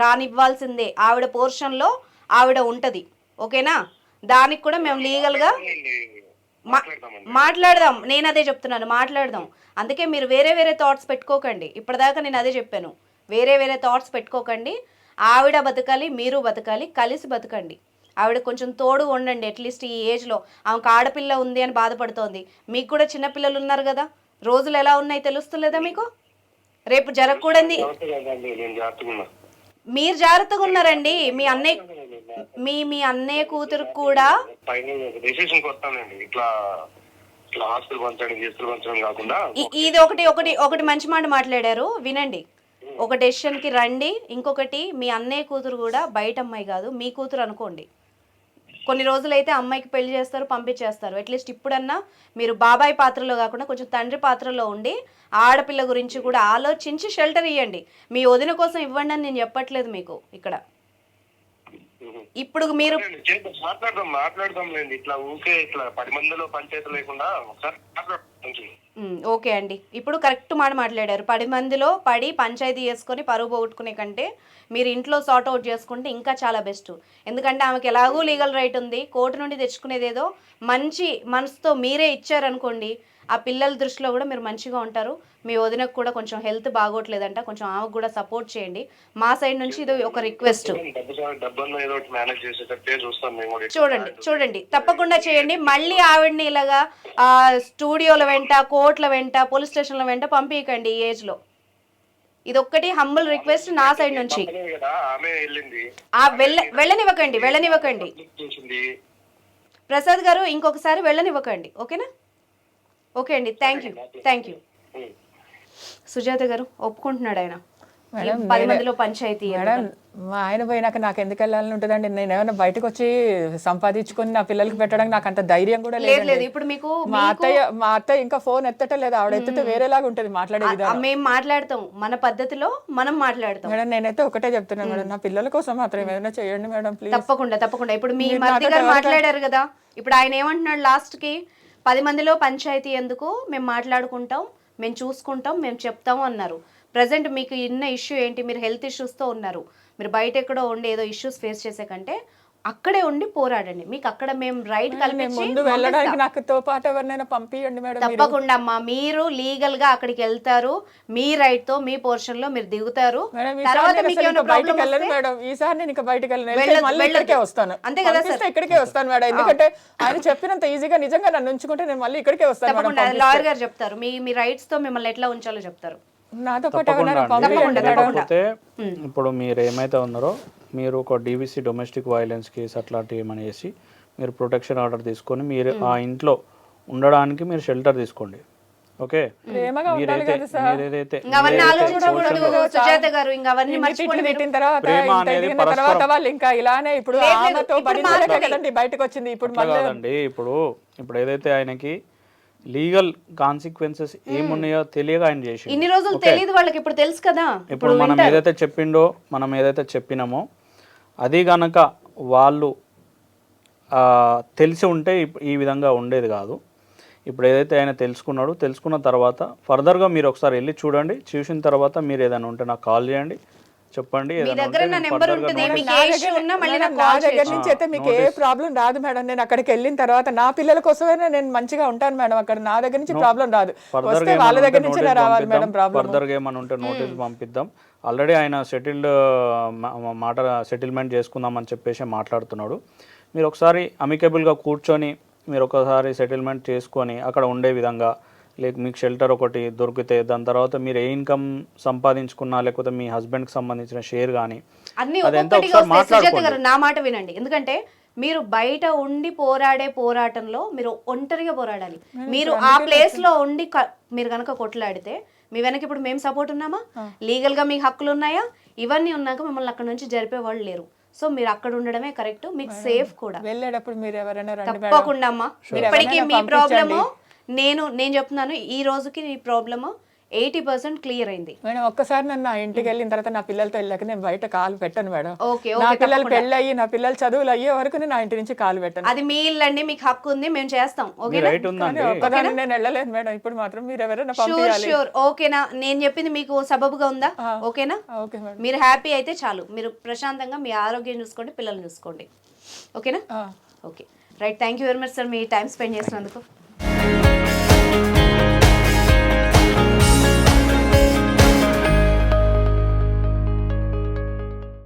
రానివ్వాల్సిందే. ఆవిడ పోర్షన్లో ఆవిడ ఉంటుంది, ఓకేనా? దానికి కూడా మేము లీగల్గా మాట్లాడదాం. నేను అదే చెప్తున్నాను, మాట్లాడదాం. అందుకే మీరు వేరే వేరే థాట్స్ పెట్టుకోకండి. ఇప్పటిదాకా నేను అదే చెప్పాను, వేరే వేరే థాట్స్ పెట్టుకోకండి. ఆవిడ బతకాలి, మీరు బతకాలి, కలిసి బతకండి. ఆవిడ కొంచెం తోడు ఉండండి. అట్లీస్ట్ ఈ ఏజ్లో ఆమెకు ఆడపిల్ల ఉంది అని బాధపడుతోంది. మీకు కూడా చిన్నపిల్లలు ఉన్నారు కదా, రోజులు ఎలా ఉన్నాయి తెలుస్తలేదా మీకు? రేపు జరగకూడదు. మీరు జాగ్రత్తగా ఉన్నారండి. మీ అన్నయ్య కూతురు కూడా ఇది ఒకటి మంచి మాట మాట్లాడారు, వినండి. ఒక డెసిషన్కి రండి. ఇంకొకటి, మీ అన్నయ్య కూతురు కూడా బయట అమ్మాయి కాదు, మీ కూతురు అనుకోండి. కొన్ని రోజులైతే అమ్మాయికి పెళ్లి చేస్తారు, పంపించేస్తారు. అట్లీస్ట్ ఇప్పుడన్నా మీరు బాబాయ్ పాత్రలో కాకుండా కొంచెం తండ్రి పాత్రలో ఉండి ఆడపిల్ల గురించి కూడా ఆలోచించి షెల్టర్ ఇవ్వండి. మీ వదిన కోసం ఇవ్వండి అని నేను చెప్పట్లేదు మీకు ఇక్కడ. ఇప్పుడు మీరు మాట్లాడదాం లేండి, ఇట్లా ఊకే ఇట్లా 10 మందిలో పంచాయతీ లేకుండా ఒకసారి ఓకే అండి. ఇప్పుడు కరెక్ట్ మాట మాట్లాడారు. 10 మందిలో పడి పంచాయతీ చేసుకొని పరువు పోగొట్టుకునే కంటే మీరు ఇంట్లో సార్ట్ అవుట్ చేసుకుంటే ఇంకా చాలా బెస్ట్. ఎందుకంటే ఆమెకి ఎలాగూ లీగల్ రైట్ ఉంది. కోర్టు నుండి తెచ్చుకునేదేదో మంచి మనసుతో మీరే ఇచ్చారనుకోండి, ఆ పిల్లల దృష్టిలో కూడా మీరు మంచిగా ఉంటారు. మీ వదినకు కూడా కొంచెం హెల్త్ బాగోట్లేదంట, కొంచెం ఆమెకు కూడా సపోర్ట్ చేయండి. మా సైడ్ నుంచి ఇది ఒక రిక్వెస్ట్. చూడండి తప్పకుండా చేయండి. మళ్ళీ ఆవిడని ఇలాగా స్టూడియోల వెంట, కోర్టుల వెంట, పోలీస్ స్టేషన్ల వెంట పంపించకండి ఈ ఏజ్లో. ఇది ఒక్కటి హంబుల్ రిక్వెస్ట్ నా సైడ్ నుంచి. వెళ్ళనివ్వకండి ప్రసాద్ గారు, ఇంకొకసారి వెళ్ళనివ్వకండి, ఓకేనా? ఓకే అండి, థ్యాంక్ యూ. సుజాత గారు ఒప్పుకుంటున్నాడు ఆయన 10 మందిలో పంచాయతీ. మేడం, మా ఆయన పోయినాక నాకు ఎందుకు వెళ్ళాలని ఉంటుందండి? నేను ఏమైనా బయటకు వచ్చి సంపాదించుకొని నా పిల్లలకి పెట్టడానికి నాకు అంత ధైర్యం కూడా లేదు. ఇప్పుడు మీకు మా అత్తయ్య ఇంకా ఫోన్ ఎత్తటం లేదు. ఆవిడ ఎత్తితే వేరేలాగా ఉంటుంది మాట్లాడే విధానం. మేము మాట్లాడతాం, మన పద్ధతిలో మనం మాట్లాడతాం. మేడం, నేనైతే ఒకటే చెప్తున్నాను మేడం, నా పిల్లల కోసం మాత్రం ఏమైనా చేయండి మేడం ప్లీజ్. తప్పకుండా. ఇప్పుడు మీ మరిది గారు మాట్లాడారు కదా, ఇప్పుడు ఆయన ఏమంటున్నాడు లాస్ట్ కి, 10 మందిలో పంచాయతీ ఎందుకు, మేము మాట్లాడుకుంటాం, మేము చూసుకుంటాం, మేము చెప్తాము అన్నారు. ప్రజెంట్ మీకు ఉన్న ఇష్యూ ఏంటి? మీరు హెల్త్ ఇష్యూస్తో ఉన్నారు. మీరు బయట ఎక్కడో ఉండి ఏదో ఇష్యూస్ ఫేస్ చేసే కంటే అక్కడే ఉండి పోరాడండి. మీకు అక్కడ మేము రైట్ ముందు వెళ్ళడానికి నాకుతో పాటు ఎవరినైనా పంపియండి మేడం. తప్పకుండా అమ్మా, మీరు లీగల్ గా అక్కడికి వెళ్తారు, మీ రైట్ తో మీ పోర్షన్ లో మీరు దిగుతారు. తర్వాత బయటకు వెళ్ళను మేడం, ఈసారి నేను ఇంకా బయటకు వెళ్ళను, ఇక్కడికే వస్తాను. అంతే కదా సార్, ఇక్కడికే వస్తాను మేడం. ఎందుకంటే ఆయన చెప్పినంత ఈజీగా నిజంగా నన్ను ఉంచుకుంటే నేను మళ్ళీ ఇక్కడికే వస్తాను మేడం. లాయర్ గారు చెప్తారు మీ రైట్స్ తో మిమ్మల్ని ఎట్లా ఉంచాలో చెప్తారు. నాతో పాటు పంపించండి. ఇప్పుడు మీరు ఏమైతే ఉన్నారో, మీరు ఒక డీవీసీ డొమెస్టిక్ వైలెన్స్ కేసు అట్లాంటివి ఏమైనా చేసి మీరు ప్రొటెక్షన్ ఆర్డర్ తీసుకొని మీరు ఆ ఇంట్లో ఉండడానికి మీరు షెల్టర్ తీసుకోండి, ఓకే? ఇప్పుడు ఏదైతే ఆయనకి లీగల్ కాన్సిక్వెన్సెస్ ఏమున్నాయో తెలియక ఆయన చేసి ఇన్ని రోజులు తెలియదు వాళ్ళకి, ఇప్పుడు తెలుసు కదా. ఇప్పుడు మనం ఏదైతే చెప్పినామో అది గనక వాళ్ళు తెలిసి ఉంటే ఈ విధంగా ఉండేది కాదు. ఇప్పుడు ఏదైతే ఆయన తెలుసుకున్న తర్వాత ఫర్దర్గా మీరు ఒకసారి వెళ్ళి చూడండి. చూసిన తర్వాత మీరు ఏదైనా ఉంటే నాకు కాల్ చేయండి, చెప్పండి. నా దగ్గర నుంచి అయితే మీకు ఏ ప్రాబ్లం రాదు మేడం. నేను అక్కడికి వెళ్ళిన తర్వాత నా పిల్లల కోసమైనా నేను మంచిగా ఉంటాను మేడం. అక్కడ నా దగ్గర నుంచి ప్రాబ్లం రాదు, వాళ్ళ దగ్గర నుంచి రావాలి మేడం. ఫర్దర్గా ఏమైనా ఉంటే నోటీస్ పంపిద్దాం. ఆల్రెడీ ఆయన సెటిల్మెంట్ చేసుకుందాం అని చెప్పేసి మాట్లాడుతున్నాడు. మీరు ఒకసారి అమికబుల్గా కూర్చొని మీరు ఒకసారి సెటిల్మెంట్ చేసుకొని అక్కడ ఉండే విధంగా, లేక మీకు షెల్టర్ ఒకటి దొరికితే దాని తర్వాత మీరు ఏ ఇన్కమ్ సంపాదించుకున్నా, లేకపోతే మీ హస్బెండ్కి సంబంధించిన షేర్ కానీ అన్ని నా మాట వినండి. ఎందుకంటే మీరు బయట ఉండి పోరాటంలో మీరు ఒంటరిగా పోరాడాలి. మీరు ఆ ప్లేస్ లో ఉండి మీరు కనుక కొట్లాడితే మీ వెనక ఇప్పుడు మేము సపోర్ట్ ఉన్నామా, లీగల్ గా మీకు హక్కులు ఉన్నాయా, ఇవన్నీ ఉన్నాక మిమ్మల్ని అక్కడ నుంచి జరిపే వాళ్ళు లేరు. సో మీరు అక్కడ ఉండడమే కరెక్ట్, మీకు సేఫ్ కూడా. వెళ్ళేటప్పుడు మీరు ఎవరైనా తప్పకుండా అమ్మా. ఇప్పటికీ మీ ప్రాబ్లము నేను చెప్తున్నాను, ఈ రోజుకి నీ ప్రాబ్లము 80% క్లియర్ అయింది. మేడం ఒక్కసారి నన్ను నా ఇంటికి వెళ్ళిన తర్వాత నా పిల్లలతో వెళ్ళాక నేను బయట కాలు పెట్టను మేడం. ఓకే నా పిల్లలు పెళ్ళి అయ్యి నా పిల్లలు చదువులు అయ్యే వరకు నేను నా ఇంటి నుంచి కాలు పెట్టను. అది మీ ఇల్లు అండి, మీకు హక్కు ఉంది, మేము చేస్తాం. ఓకేనా? రైట్ ఉందండి. ఒక్కదాన్ని నేను వెళ్ళలేదు మేడం. ఇప్పుడు మాత్రం మీరు ఎవరైనా షూర్ పంపించాలి. షూర్. ఓకేనా? నేను చెప్పింది మీకు సబబుగా ఉందా? ఓకేనా? Okay madam. మీరు హ్యాపీ అయితే చాలు. మీరు ప్రశాంతంగా మీ ఆరోగ్యం చూసుకోండి, పిల్లల్ని చూసుకోండి. ఓకేనా? Okay right. Thank you very much sir, me time spend చేసినందుకు.